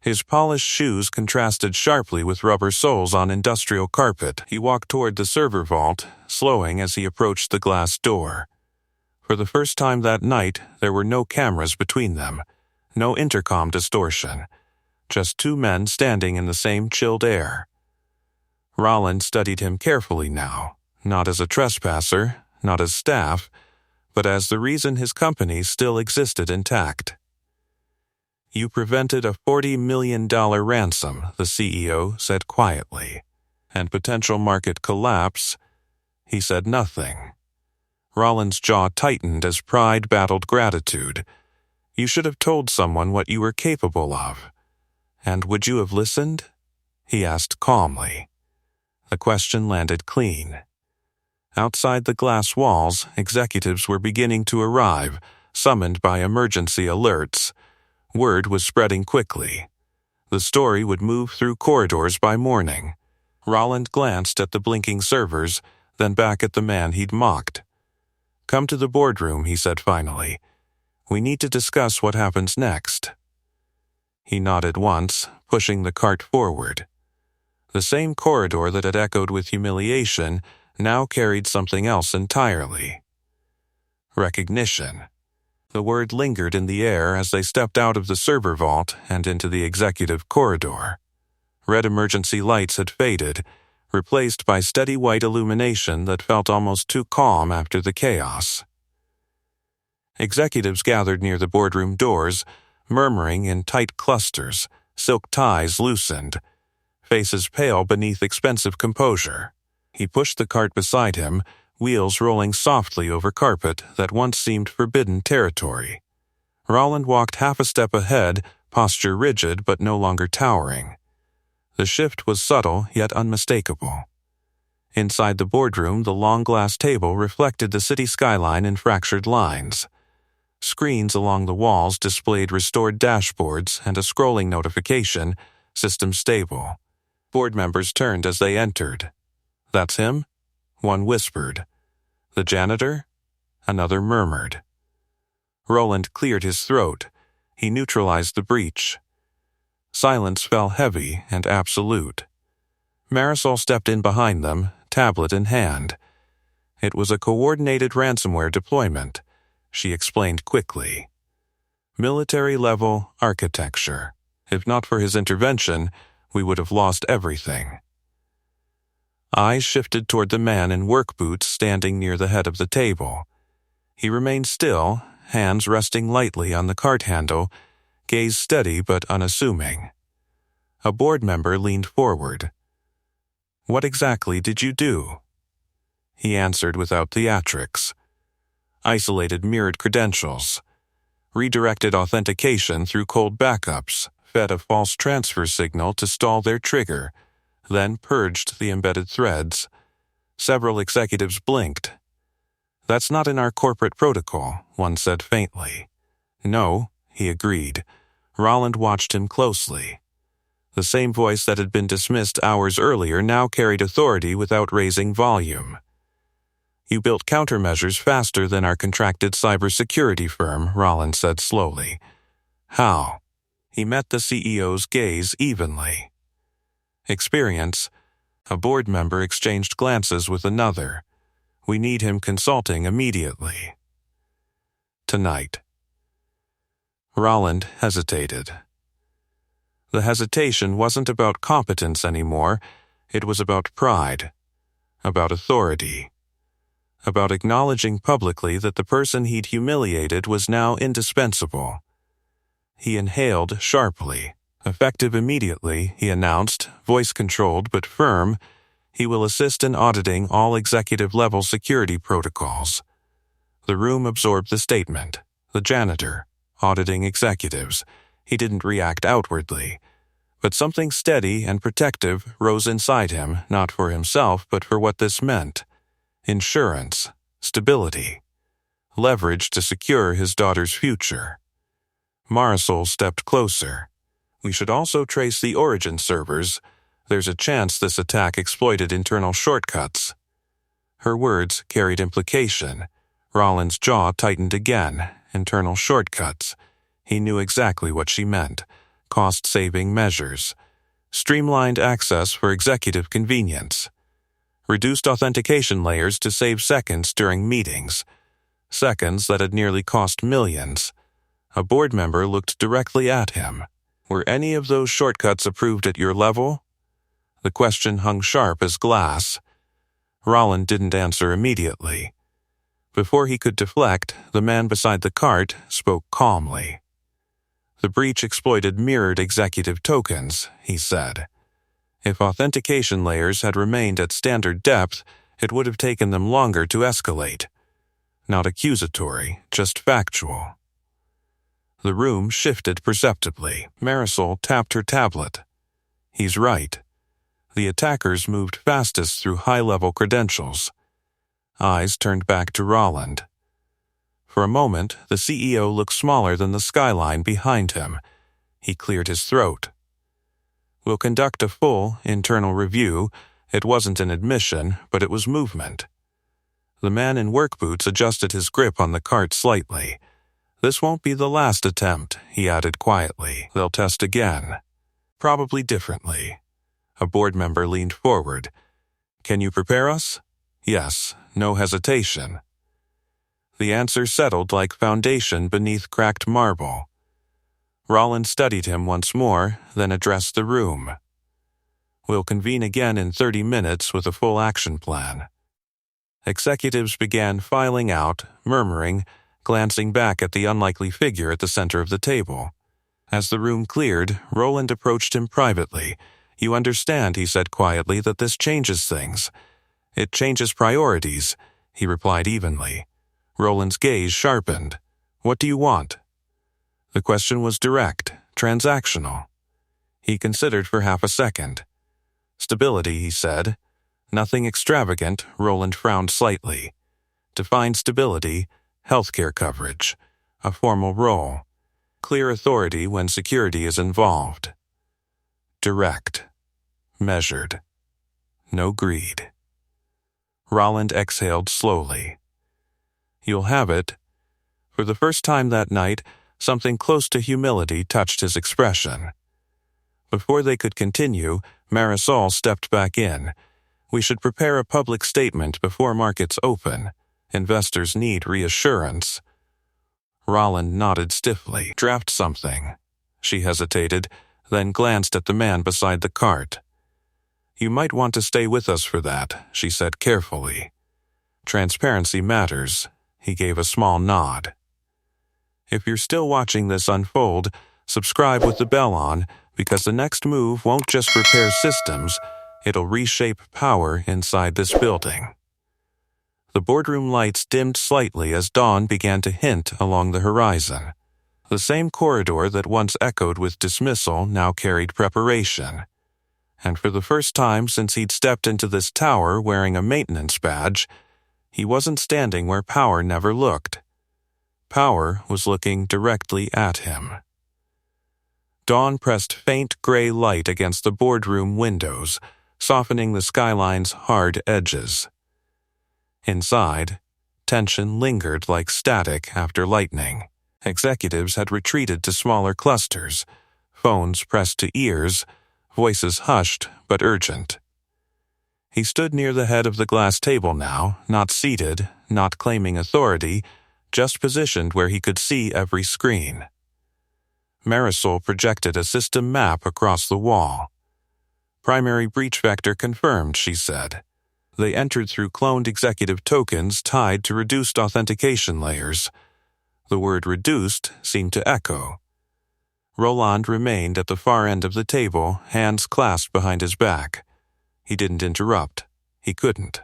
His polished shoes contrasted sharply with rubber soles on industrial carpet. He walked toward the server vault, slowing as he approached the glass door. For the first time that night, there were no cameras between them, no intercom distortion, just two men standing in the same chilled air. Roland studied him carefully now, not as a trespasser, not as staff, but as the reason his company still existed intact. "You prevented a $40 million ransom," the CEO said quietly, "and potential market collapse." He said nothing. Roland's jaw tightened as pride battled gratitude. "You should have told someone what you were capable of. And would you have listened?" he asked calmly. The question landed clean. Outside the glass walls, executives were beginning to arrive, summoned by emergency alerts. Word was spreading quickly. The story would move through corridors by morning. Roland glanced at the blinking servers, then back at the man he'd mocked. "Come to the boardroom," he said finally. "We need to discuss what happens next." He nodded once, pushing the cart forward. The same corridor that had echoed with humiliation now carried something else entirely. Recognition. The word lingered in the air as they stepped out of the server vault and into the executive corridor. Red emergency lights had faded, replaced by steady white illumination that felt almost too calm after the chaos. Executives gathered near the boardroom doors, murmuring in tight clusters, silk ties loosened, faces pale beneath expensive composure. He pushed the cart beside him, wheels rolling softly over carpet that once seemed forbidden territory. Roland walked half a step ahead, posture rigid but no longer towering. The shift was subtle yet unmistakable. Inside the boardroom, the long glass table reflected the city skyline in fractured lines. Screens along the walls displayed restored dashboards and a scrolling notification, "System stable." Board members turned as they entered. "That's him?" One whispered. "The janitor?" Another murmured. Roland cleared his throat. He neutralized the breach. Silence fell heavy and absolute. Marisol stepped in behind them, tablet in hand. "It was a coordinated ransomware deployment," she explained quickly. "Military-level architecture. If not for his intervention, we would have lost everything." Eyes shifted toward the man in work boots standing near the head of the table. He remained still, hands resting lightly on the cart handle, gaze steady but unassuming. A board member leaned forward. "What exactly did you do?" He answered without theatrics. "Isolated mirrored credentials. Redirected authentication through cold backups, fed a false transfer signal to stall their trigger, then purged the embedded threads." Several executives blinked. "That's not in our corporate protocol," one said faintly. "No," he agreed. Roland watched him closely. The same voice that had been dismissed hours earlier now carried authority without raising volume. "You built countermeasures faster than our contracted cybersecurity firm," Roland said slowly. "How?" He met the CEO's gaze evenly. "Experience." A board member exchanged glances with another. "We need him consulting immediately." "Tonight." Roland hesitated. The hesitation wasn't about competence anymore. It was about pride, about authority, about acknowledging publicly that the person he'd humiliated was now indispensable. He inhaled sharply. "Effective immediately," he announced, voice controlled but firm. "He will assist in auditing all executive-level security protocols." The room absorbed the statement. The janitor, auditing executives. He didn't react outwardly. But something steady and protective rose inside him, not for himself, but for what this meant. Insurance, stability, leverage to secure his daughter's future. Marisol stepped closer. "We should also trace the origin servers. There's a chance this attack exploited internal shortcuts." Her words carried implication. Roland's jaw tightened again. Internal shortcuts. He knew exactly what she meant. cost-saving measures, streamlined access for executive convenience, reduced authentication layers to save seconds during meetings, seconds that had nearly cost millions. A board member looked directly at him. Were any of those shortcuts approved at your level? The question hung sharp as glass. Roland didn't answer immediately. Before he could deflect, the man beside the cart spoke calmly. The breach exploited mirrored executive tokens, he said. If authentication layers had remained at standard depth, it would have taken them longer to escalate. Not accusatory, just factual. The room shifted perceptibly. Marisol tapped her tablet. He's right. The attackers moved fastest through high-level credentials. Eyes turned back to Roland. For a moment, the CEO looked smaller than the skyline behind him. He cleared his throat. We'll conduct a full internal review. It wasn't an admission, but it was movement. The man in work boots adjusted his grip on the cart slightly. This won't be the last attempt, he added quietly. They'll test again. Probably differently. A board member leaned forward. Can you prepare us? Yes, no hesitation. The answer settled like foundation beneath cracked marble. Roland studied him once more, then addressed the room. We'll convene again in 30 minutes with a full action plan. Executives began filing out, murmuring, glancing back at the unlikely figure at the center of the table. As the room cleared, Roland approached him privately. You understand, he said quietly, that this changes things. It changes priorities, he replied evenly. Roland's gaze sharpened. What do you want? The question was direct, transactional. He considered for half a second. Stability, he said. Nothing extravagant, Roland frowned slightly. Define stability, healthcare coverage, a formal role, clear authority when security is involved. Direct, measured, no greed. Roland exhaled slowly. You'll have it. For the first time that night, something close to humility touched his expression. Before they could continue, Marisol stepped back in. We should prepare a public statement before markets open. Investors need reassurance. Roland nodded stiffly. Draft something. She hesitated, then glanced at the man beside the cart. You might want to stay with us for that, she said carefully. Transparency matters. He gave a small nod. If you're still watching this unfold, subscribe with the bell on, because the next move won't just repair systems, it'll reshape power inside this building. The boardroom lights dimmed slightly as dawn began to hint along the horizon. The same corridor that once echoed with dismissal now carried preparation. And for the first time since he'd stepped into this tower wearing a maintenance badge, he wasn't standing where power never looked. Power was looking directly at him. Dawn pressed faint gray light against the boardroom windows, softening the skyline's hard edges. Inside, tension lingered like static after lightning. Executives had retreated to smaller clusters, phones pressed to ears, voices hushed but urgent. He stood near the head of the glass table now, not seated, not claiming authority, just positioned where he could see every screen. Marisol projected a system map across the wall. Primary breach vector confirmed, she said. They entered through cloned executive tokens tied to reduced authentication layers. The word reduced seemed to echo. Roland remained at the far end of the table, hands clasped behind his back. He didn't interrupt. He couldn't.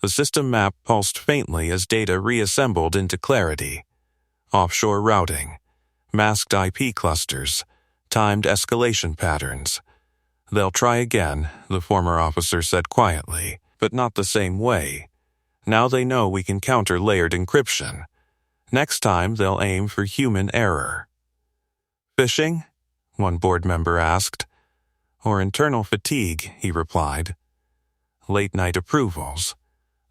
The system map pulsed faintly as data reassembled into clarity. Offshore routing, masked IP clusters, timed escalation patterns. They'll try again, the former officer said quietly, but not the same way. Now they know we can counter layered encryption. Next time they'll aim for human error. Phishing? One board member asked. Or internal fatigue, he replied. Late-night approvals.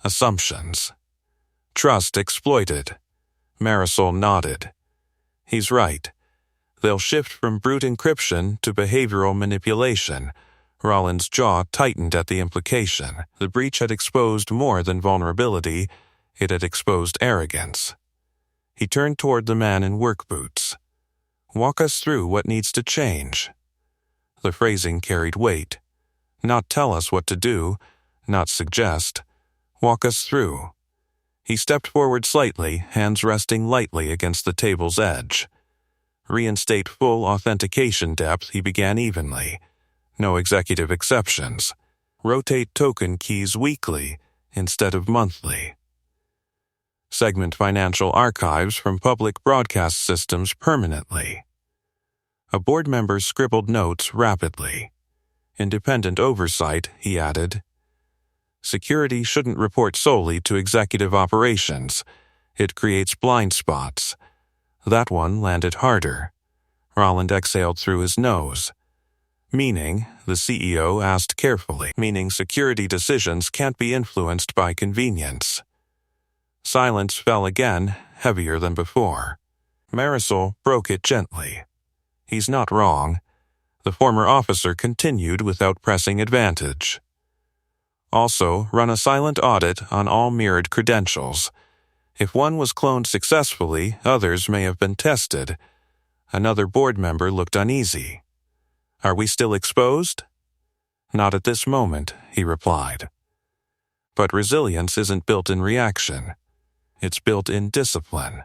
Assumptions. Trust exploited. Marisol nodded. He's right. They'll shift from brute encryption to behavioral manipulation. Rollins' jaw tightened at the implication. The breach had exposed more than vulnerability. It had exposed arrogance. He turned toward the man in work boots. "Walk us through what needs to change." The phrasing carried weight. Not tell us what to do, not suggest. Walk us through. He stepped forward slightly, hands resting lightly against the table's edge. Reinstate full authentication depth, he began evenly. No executive exceptions. Rotate token keys weekly instead of monthly. Segment financial archives from public broadcast systems permanently. A board member scribbled notes rapidly. Independent oversight, he added. Security shouldn't report solely to executive operations. It creates blind spots. That one landed harder. Roland exhaled through his nose. Meaning, the CEO asked carefully, meaning security decisions can't be influenced by convenience. Silence fell again, heavier than before. Marisol broke it gently. He's not wrong. The former officer continued without pressing advantage. Also, run a silent audit on all mirrored credentials. If one was cloned successfully, others may have been tested. Another board member looked uneasy. Are we still exposed? Not at this moment, he replied. But resilience isn't built in reaction. It's built in discipline.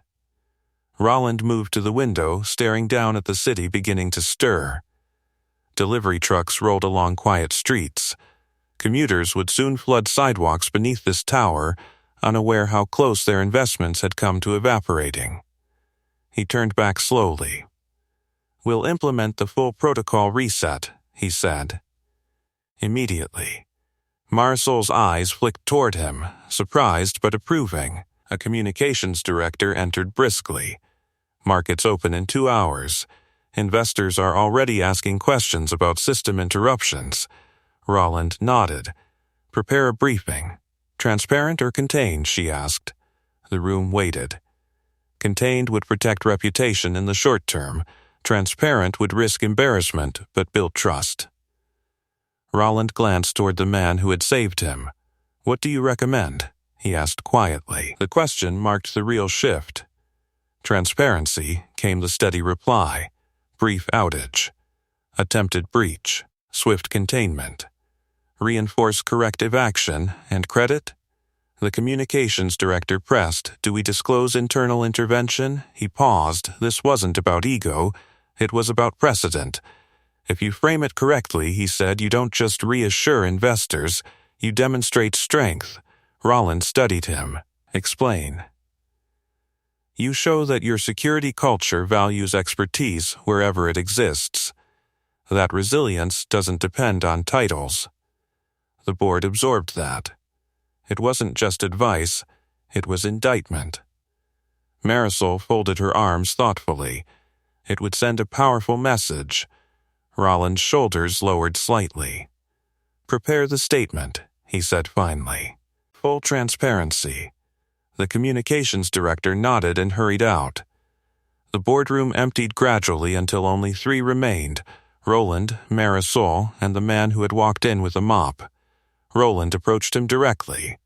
Roland moved to the window, staring down at the city beginning to stir. Delivery trucks rolled along quiet streets. Commuters would soon flood sidewalks beneath this tower, unaware how close their investments had come to evaporating. He turned back slowly. We'll implement the full protocol reset, he said. Immediately. Marisol's eyes flicked toward him, surprised but approving. A communications director entered briskly. Markets open in 2 hours. Investors are already asking questions about system interruptions. Roland nodded. Prepare a briefing. Transparent or contained, she asked. The room waited. Contained would protect reputation in the short term. Transparent would risk embarrassment, but build trust. Roland glanced toward the man who had saved him. What do you recommend? He asked quietly. The question marked the real shift. Transparency, came the steady reply. Brief outage. Attempted breach. Swift containment. Reinforce corrective action, and credit? The communications director pressed, do we disclose internal intervention? He paused. This wasn't about ego. It was about precedent. If you frame it correctly, he said, you don't just reassure investors, you demonstrate strength. Roland studied him. Explain. You show that your security culture values expertise wherever it exists. That resilience doesn't depend on titles. The board absorbed that. It wasn't just advice, it was indictment. Marisol folded her arms thoughtfully. It would send a powerful message. Roland's shoulders lowered slightly. Prepare the statement, he said finally. Full transparency. The communications director nodded and hurried out. The boardroom emptied gradually until only 3 remained, Roland, Marisol, and the man who had walked in with a mop. Roland approached him directly.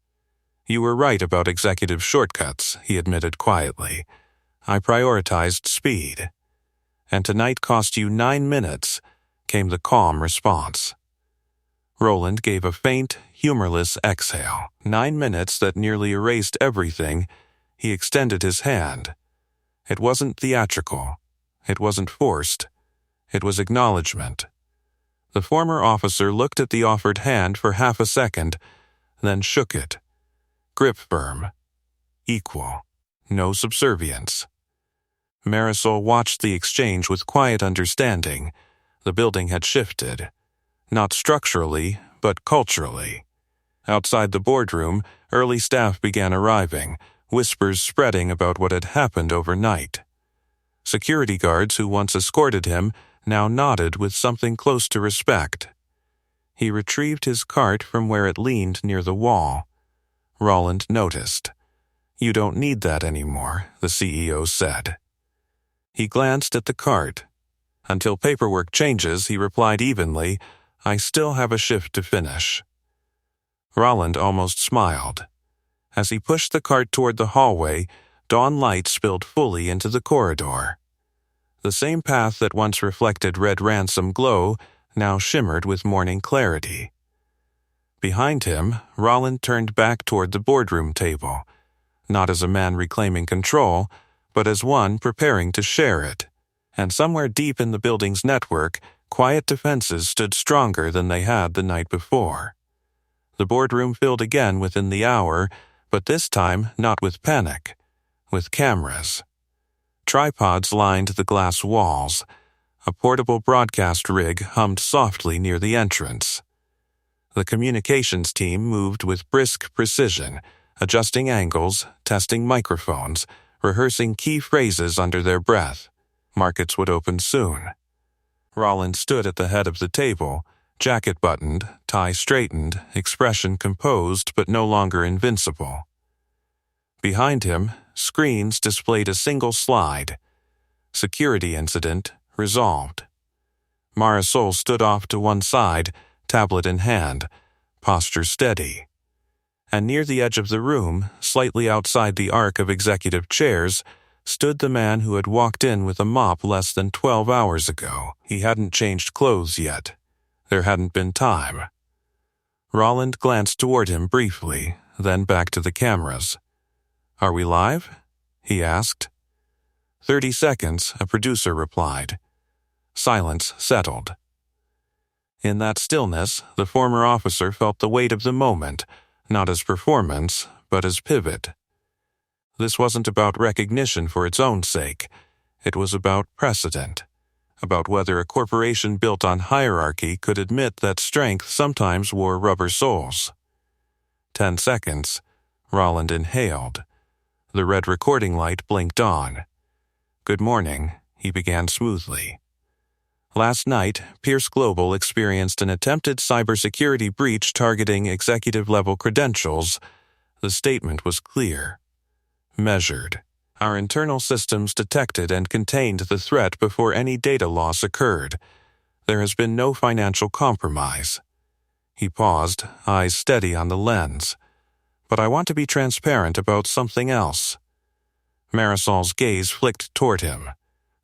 You were right about executive shortcuts, he admitted quietly. I prioritized speed. And tonight cost you 9 minutes, came the calm response. Roland gave a faint, humorless exhale. 9 minutes that nearly erased everything. He extended his hand. It wasn't theatrical. It wasn't forced. It was acknowledgment. The former officer looked at the offered hand for half a second, then shook it. Grip firm. Equal. No subservience. Marisol watched the exchange with quiet understanding. The building had shifted. Not structurally, but culturally. Outside the boardroom, early staff began arriving, whispers spreading about what had happened overnight. Security guards who once escorted him now nodded with something close to respect. He retrieved his cart from where it leaned near the wall. Roland noticed. You don't need that anymore, the CEO said. He glanced at the cart. Until paperwork changes, he replied evenly, I still have a shift to finish. Roland almost smiled. As he pushed the cart toward the hallway, dawn light spilled fully into the corridor. The same path that once reflected red ransom glow now shimmered with morning clarity. Behind him, Roland turned back toward the boardroom table, not as a man reclaiming control, but as one preparing to share it. And somewhere deep in the building's network, quiet defenses stood stronger than they had the night before. The boardroom filled again within the hour, but this time not with panic, with cameras. Tripods lined the glass walls. A portable broadcast rig hummed softly near the entrance. The communications team moved with brisk precision, adjusting angles, testing microphones, rehearsing key phrases under their breath. Markets would open soon. Roland stood at the head of the table, jacket buttoned, tie straightened, expression composed but no longer invincible. Behind him, screens displayed a single slide. Security incident resolved. Marisol stood off to one side, tablet in hand, posture steady. And near the edge of the room, slightly outside the arc of executive chairs, stood the man who had walked in with a mop less than 12 hours ago. He hadn't changed clothes yet. There hadn't been time. Roland glanced toward him briefly, then back to the cameras. Are we live? He asked. 30 seconds, a producer replied. Silence settled. In that stillness, the former officer felt the weight of the moment, not as performance, but as pivot. This wasn't about recognition for its own sake. It was about precedent, about whether a corporation built on hierarchy could admit that strength sometimes wore rubber soles. 10 seconds. Roland inhaled. The red recording light blinked on. Good morning, he began smoothly. Last night, Pierce Global experienced an attempted cybersecurity breach targeting executive-level credentials. The statement was clear. Measured. Our internal systems detected and contained the threat before any data loss occurred. There has been no financial compromise. He paused, eyes steady on the lens. But I want to be transparent about something else. Marisol's gaze flicked toward him.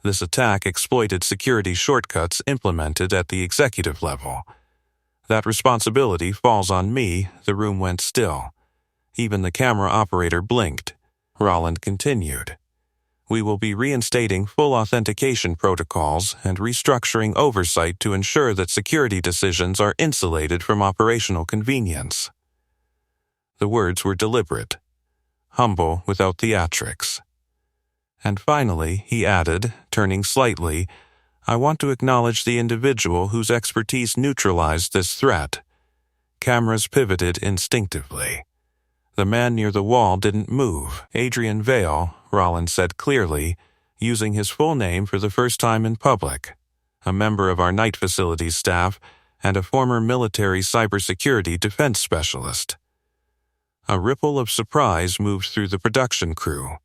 This attack exploited security shortcuts implemented at the executive level. That responsibility falls on me. The room went still. Even the camera operator blinked. Roland continued. We will be reinstating full authentication protocols and restructuring oversight to ensure that security decisions are insulated from operational convenience. The words were deliberate, humble without theatrics. And finally, he added, turning slightly, I want to acknowledge the individual whose expertise neutralized this threat. Cameras pivoted instinctively. The man near the wall didn't move. Adrian Vale, Roland said clearly, using his full name for the first time in public. A member of our night facilities staff and a former military cybersecurity defense specialist. A ripple of surprise moved through the production crew.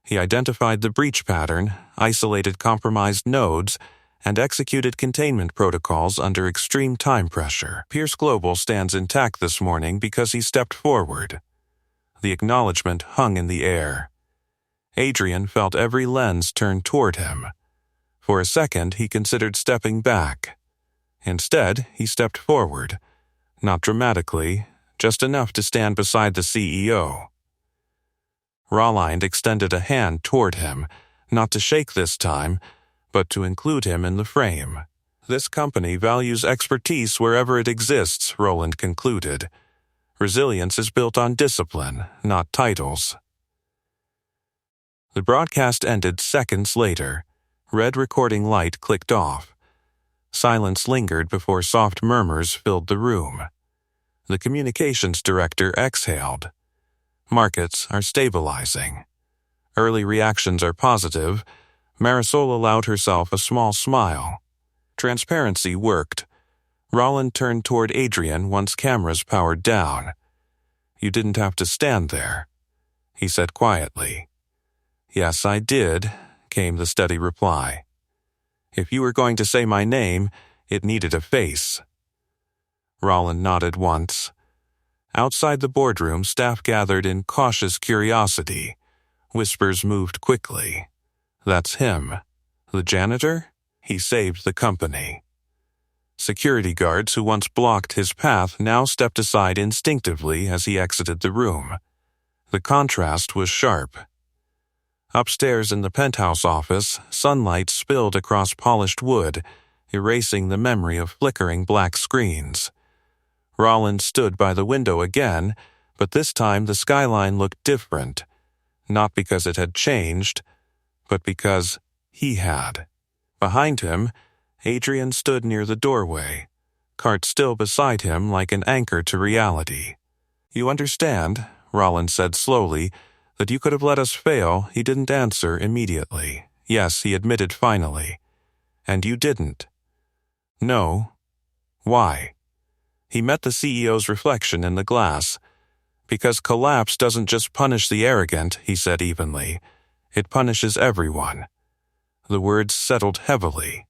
He identified the breach pattern, isolated compromised nodes, and executed containment protocols under extreme time pressure. Pierce Global stands intact this morning because he stepped forward. The acknowledgment hung in the air. Adrian felt every lens turn toward him. For a second, he considered stepping back. Instead, he stepped forward, not dramatically, just enough to stand beside the CEO. Roland extended a hand toward him, not to shake this time, but to include him in the frame. This company values expertise wherever it exists, Roland concluded. Resilience is built on discipline, not titles. The broadcast ended seconds later. Red recording light clicked off. Silence lingered before soft murmurs filled the room. The communications director exhaled. Markets are stabilizing. Early reactions are positive. Marisol allowed herself a small smile. Transparency worked. Roland turned toward Adrian once cameras powered down. You didn't have to stand there, he said quietly. Yes, I did, came the steady reply. If you were going to say my name, it needed a face. Roland nodded once. Outside the boardroom, staff gathered in cautious curiosity. Whispers moved quickly. That's him. The janitor? He saved the company. Security guards who once blocked his path now stepped aside instinctively as he exited the room. The contrast was sharp. Upstairs in the penthouse office, sunlight spilled across polished wood, erasing the memory of flickering black screens. Roland stood by the window again, but this time the skyline looked different, not because it had changed, but because he had. Behind him, Adrian stood near the doorway, cart still beside him like an anchor to reality. You understand, Roland said slowly, that you could have let us fail. He didn't answer immediately. Yes, he admitted finally. And you didn't. No. Why? He met the CEO's reflection in the glass. Because collapse doesn't just punish the arrogant, he said evenly. It punishes everyone. The words settled heavily.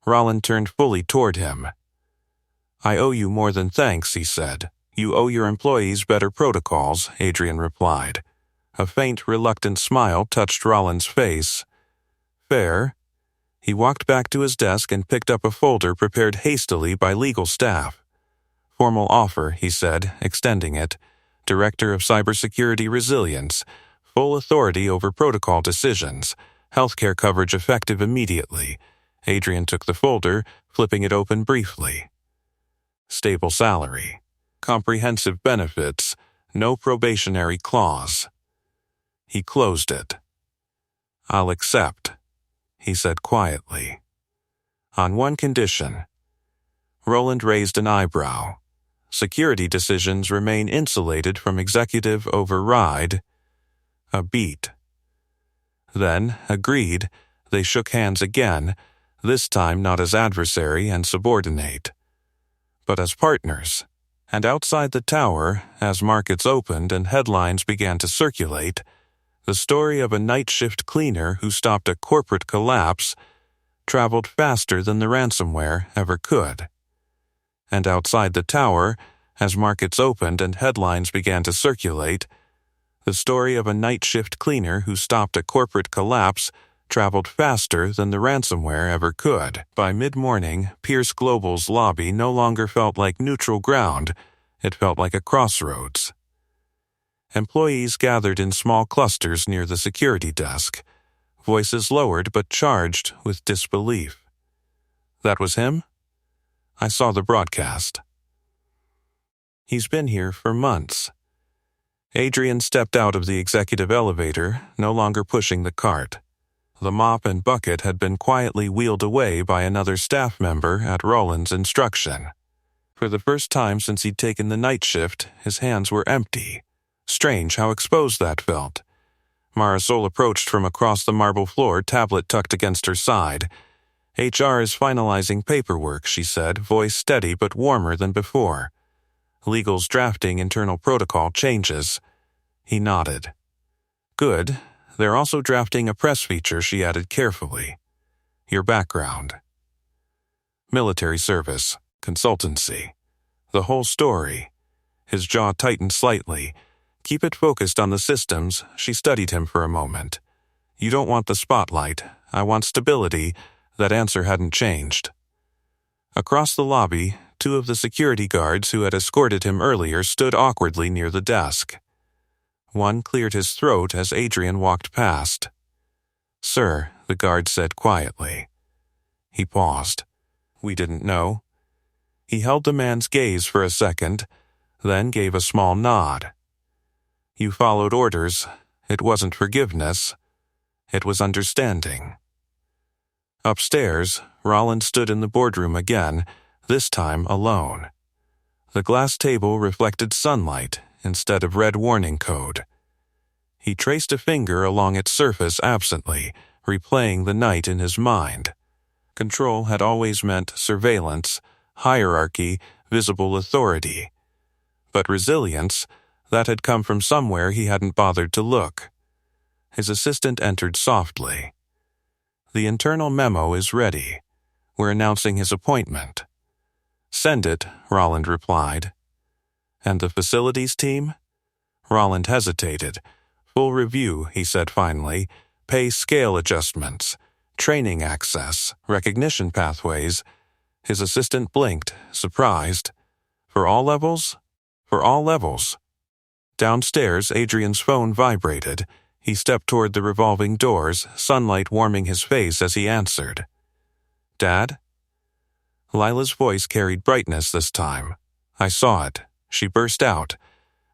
Roland turned fully toward him. I owe you more than thanks, he said. You owe your employees better protocols, Adrian replied. A faint, reluctant smile touched Roland's face. Fair. He walked back to his desk and picked up a folder prepared hastily by legal staff. Formal offer, he said, extending it. Director of Cybersecurity Resilience. Full authority over protocol decisions. Healthcare coverage effective immediately. Adrian took the folder, flipping it open briefly. Stable salary. Comprehensive benefits. No probationary clause. He closed it. I'll accept, he said quietly. On one condition. Roland raised an eyebrow. Security decisions remain insulated from executive override. A beat. Then, agreed, they shook hands again, this time not as adversary and subordinate, but as partners. And outside the tower, as markets opened and headlines began to circulate, the story of a night shift cleaner who stopped a corporate collapse traveled faster than the ransomware ever could. And outside the tower, as markets opened and headlines began to circulate, the story of a night shift cleaner who stopped a corporate collapse traveled faster than the ransomware ever could. By mid-morning, Pierce Global's lobby no longer felt like neutral ground, it felt like a crossroads. Employees gathered in small clusters near the security desk, voices lowered but charged with disbelief. That was him? I saw the broadcast. He's been here for months. Adrian stepped out of the executive elevator, no longer pushing the cart. The mop and bucket had been quietly wheeled away by another staff member at Roland's instruction. For the first time since he'd taken the night shift, his hands were empty. Strange how exposed that felt. Marisol approached from across the marble floor, tablet tucked against her side. HR is finalizing paperwork, she said, voice steady but warmer than before. Legal's drafting internal protocol changes. He nodded. Good. They're also drafting a press feature, she added carefully. Your background. Military service. Consultancy. The whole story. His jaw tightened slightly. Keep it focused on the systems. She studied him for a moment. You don't want the spotlight. I want stability. That answer hadn't changed. Across the lobby, two of the security guards who had escorted him earlier stood awkwardly near the desk. One cleared his throat as Adrian walked past. Sir, the guard said quietly. He paused. We didn't know. He held the man's gaze for a second, then gave a small nod. You followed orders. It wasn't forgiveness. It was understanding. Upstairs, Roland stood in the boardroom again, this time alone. The glass table reflected sunlight instead of red warning code. He traced a finger along its surface absently, replaying the night in his mind. Control had always meant surveillance, hierarchy, visible authority. But resilience, that had come from somewhere he hadn't bothered to look. His assistant entered softly. The internal memo is ready. We're announcing his appointment. Send it, Roland replied. And the facilities team? Roland hesitated. Full review, he said finally. Pay scale adjustments, training access, recognition pathways. His assistant blinked, surprised. For all levels? For all levels. Downstairs, Adrian's phone vibrated. He stepped toward the revolving doors, sunlight warming his face as he answered. Dad? Lila's voice carried brightness this time. I saw it. She burst out.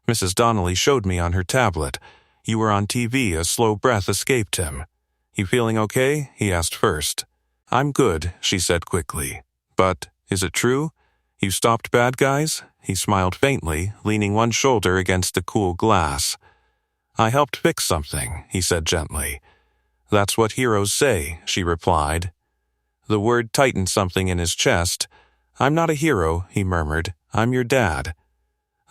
Mrs. Donnelly showed me on her tablet. You were on TV. A slow breath escaped him. You feeling okay? He asked first. I'm good, she said quickly. But, is it true? You stopped bad guys? He smiled faintly, leaning one shoulder against the cool glass. I helped fix something, he said gently. That's what heroes say, she replied. The word tightened something in his chest. I'm not a hero, he murmured. I'm your dad.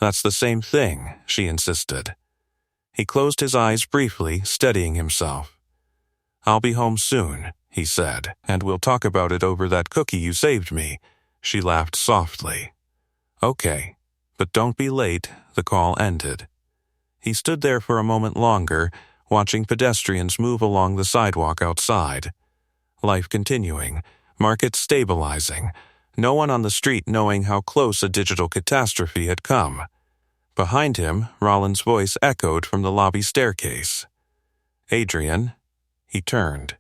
That's the same thing, she insisted. He closed his eyes briefly, steadying himself. I'll be home soon, he said, and we'll talk about it over that cookie you saved me. She laughed softly. Okay, but don't be late. The call ended. He stood there for a moment longer, watching pedestrians move along the sidewalk outside. Life continuing, markets stabilizing, no one on the street knowing how close a digital catastrophe had come. Behind him, Roland's voice echoed from the lobby staircase. Adrian. He turned.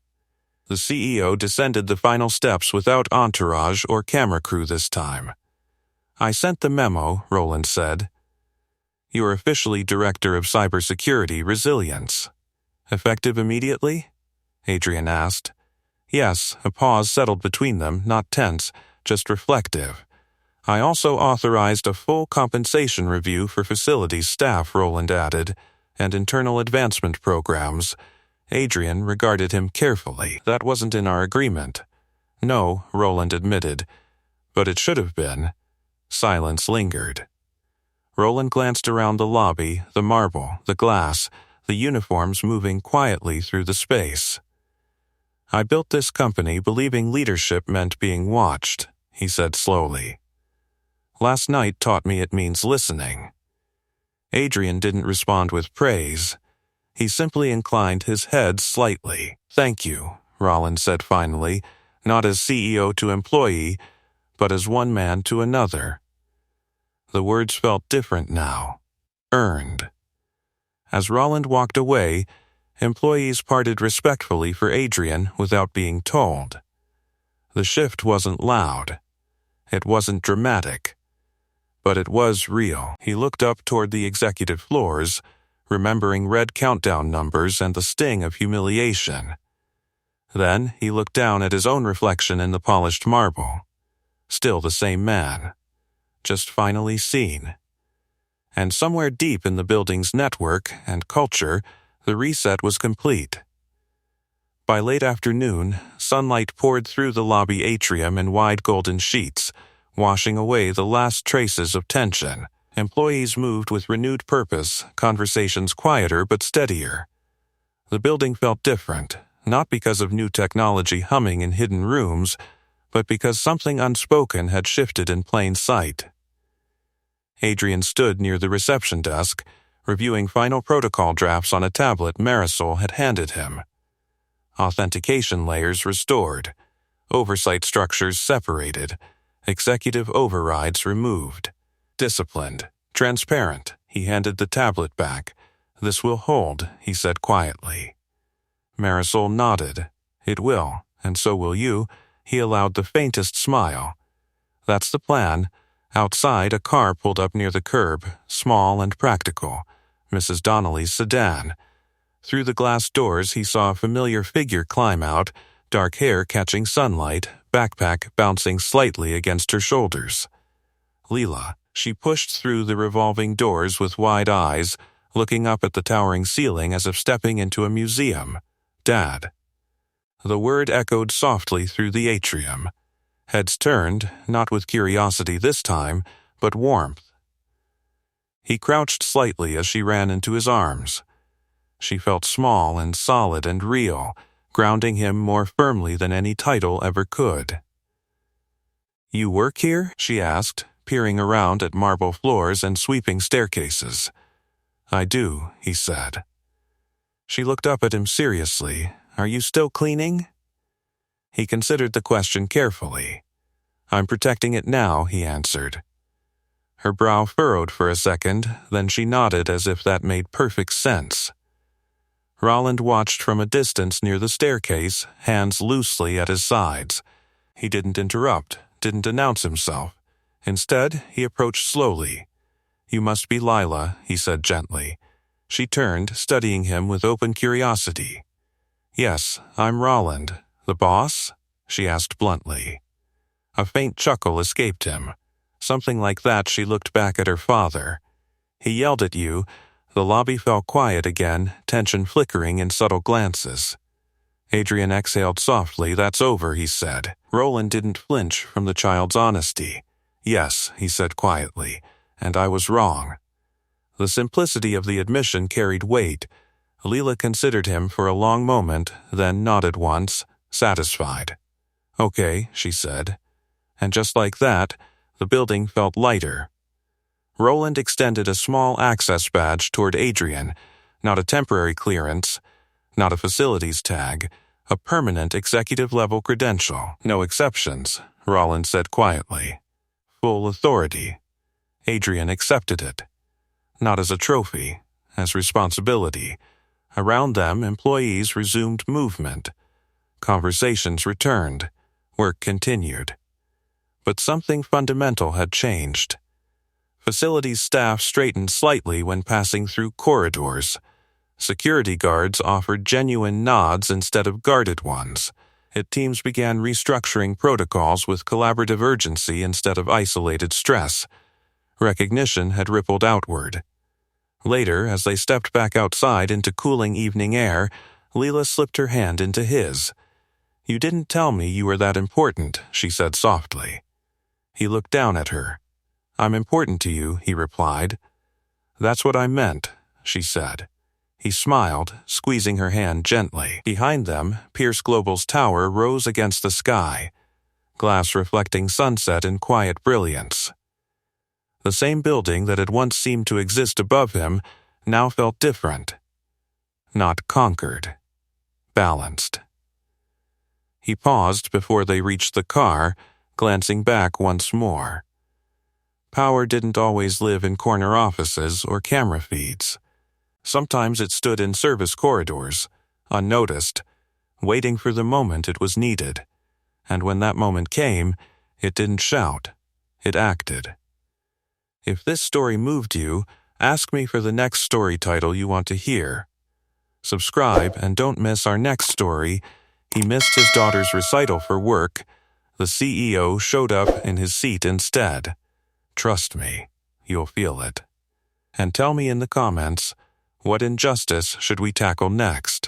The CEO descended the final steps without entourage or camera crew this time. I sent the memo, Roland said. You're officially Director of Cybersecurity Resilience. Effective immediately? Adrian asked. Yes, a pause settled between them, not tense, just reflective. I also authorized a full compensation review for facilities staff, Roland added, and internal advancement programs. Adrian regarded him carefully. That wasn't in our agreement. No, Roland admitted. But it should have been. Silence lingered. Roland glanced around the lobby, the marble, the glass, the uniforms moving quietly through the space. I built this company believing leadership meant being watched, he said slowly. Last night taught me it means listening. Adrian didn't respond with praise. He simply inclined his head slightly. Thank you, Roland said finally, not as CEO to employee, but as one man to another. The words felt different now. Earned. As Roland walked away, employees parted respectfully for Adrian without being told. The shift wasn't loud. It wasn't dramatic. But it was real. He looked up toward the executive floors, remembering red countdown numbers and the sting of humiliation. Then he looked down at his own reflection in the polished marble. Still the same man. Just finally seen. And somewhere deep in the building's network and culture, the reset was complete. By late afternoon, sunlight poured through the lobby atrium in wide golden sheets, washing away the last traces of tension. Employees moved with renewed purpose, conversations quieter but steadier. The building felt different, not because of new technology humming in hidden rooms, but because something unspoken had shifted in plain sight. Adrian stood near the reception desk, reviewing final protocol drafts on a tablet Marisol had handed him. Authentication layers restored, oversight structures separated, executive overrides removed. Disciplined, transparent, he handed the tablet back. This will hold, he said quietly. Marisol nodded. It will, and so will you. He allowed the faintest smile. That's the plan. Outside, a car pulled up near the curb, small and practical. Mrs. Donnelly's sedan. Through the glass doors, he saw a familiar figure climb out, dark hair catching sunlight, backpack bouncing slightly against her shoulders. Leela. She pushed through the revolving doors with wide eyes, looking up at the towering ceiling as if stepping into a museum. Dad. The word echoed softly through the atrium. Heads turned, not with curiosity this time, but warmth. He crouched slightly as she ran into his arms. She felt small and solid and real, grounding him more firmly than any title ever could. "You work here?" she asked, peering around at marble floors and sweeping staircases. "I do," he said. She looked up at him seriously. "Are you still cleaning?" He considered the question carefully. "I'm protecting it now," he answered. Her brow furrowed for a second, then she nodded as if that made perfect sense. Roland watched from a distance near the staircase, hands loosely at his sides. He didn't interrupt, didn't announce himself. Instead, he approached slowly. "You must be Lila," he said gently. She turned, studying him with open curiosity. "Yes, I'm Roland. The boss?" she asked bluntly. A faint chuckle escaped him. Something like that she looked back at her father. "He yelled at you." The lobby fell quiet again, tension flickering in subtle glances. Adrian exhaled softly. "That's over," he said. Roland didn't flinch from the child's honesty. "Yes," he said quietly, "and I was wrong." The simplicity of the admission carried weight. Leela considered him for a long moment, then nodded once, satisfied. "Okay," she said. And just like that, the building felt lighter. Roland extended a small access badge toward Adrian, not a temporary clearance, not a facilities tag, a permanent executive-level credential. "No exceptions," Roland said quietly. "Full authority." Adrian accepted it. Not as a trophy, as responsibility. Around them, employees resumed movement. Conversations returned. Work continued. But something fundamental had changed. Facilities staff straightened slightly when passing through corridors. Security guards offered genuine nods instead of guarded ones. Teams began restructuring protocols with collaborative urgency instead of isolated stress. Recognition had rippled outward. Later, as they stepped back outside into cooling evening air, Leela slipped her hand into his. "You didn't tell me you were that important," she said softly. He looked down at her. "I'm important to you," he replied. "That's what I meant," she said. He smiled, squeezing her hand gently. Behind them, Pierce Global's tower rose against the sky, glass reflecting sunset in quiet brilliance. The same building that had once seemed to exist above him now felt different. Not conquered. Balanced. He paused before they reached the car, glancing back once more. Power didn't always live in corner offices or camera feeds. Sometimes it stood in service corridors, unnoticed, waiting for the moment it was needed. And when that moment came, it didn't shout. It acted. If this story moved you, ask me for the next story title you want to hear. Subscribe and don't miss our next story. He missed his daughter's recital for work. The CEO showed up in his seat instead. Trust me, you'll feel it. And tell me in the comments, what injustice should we tackle next?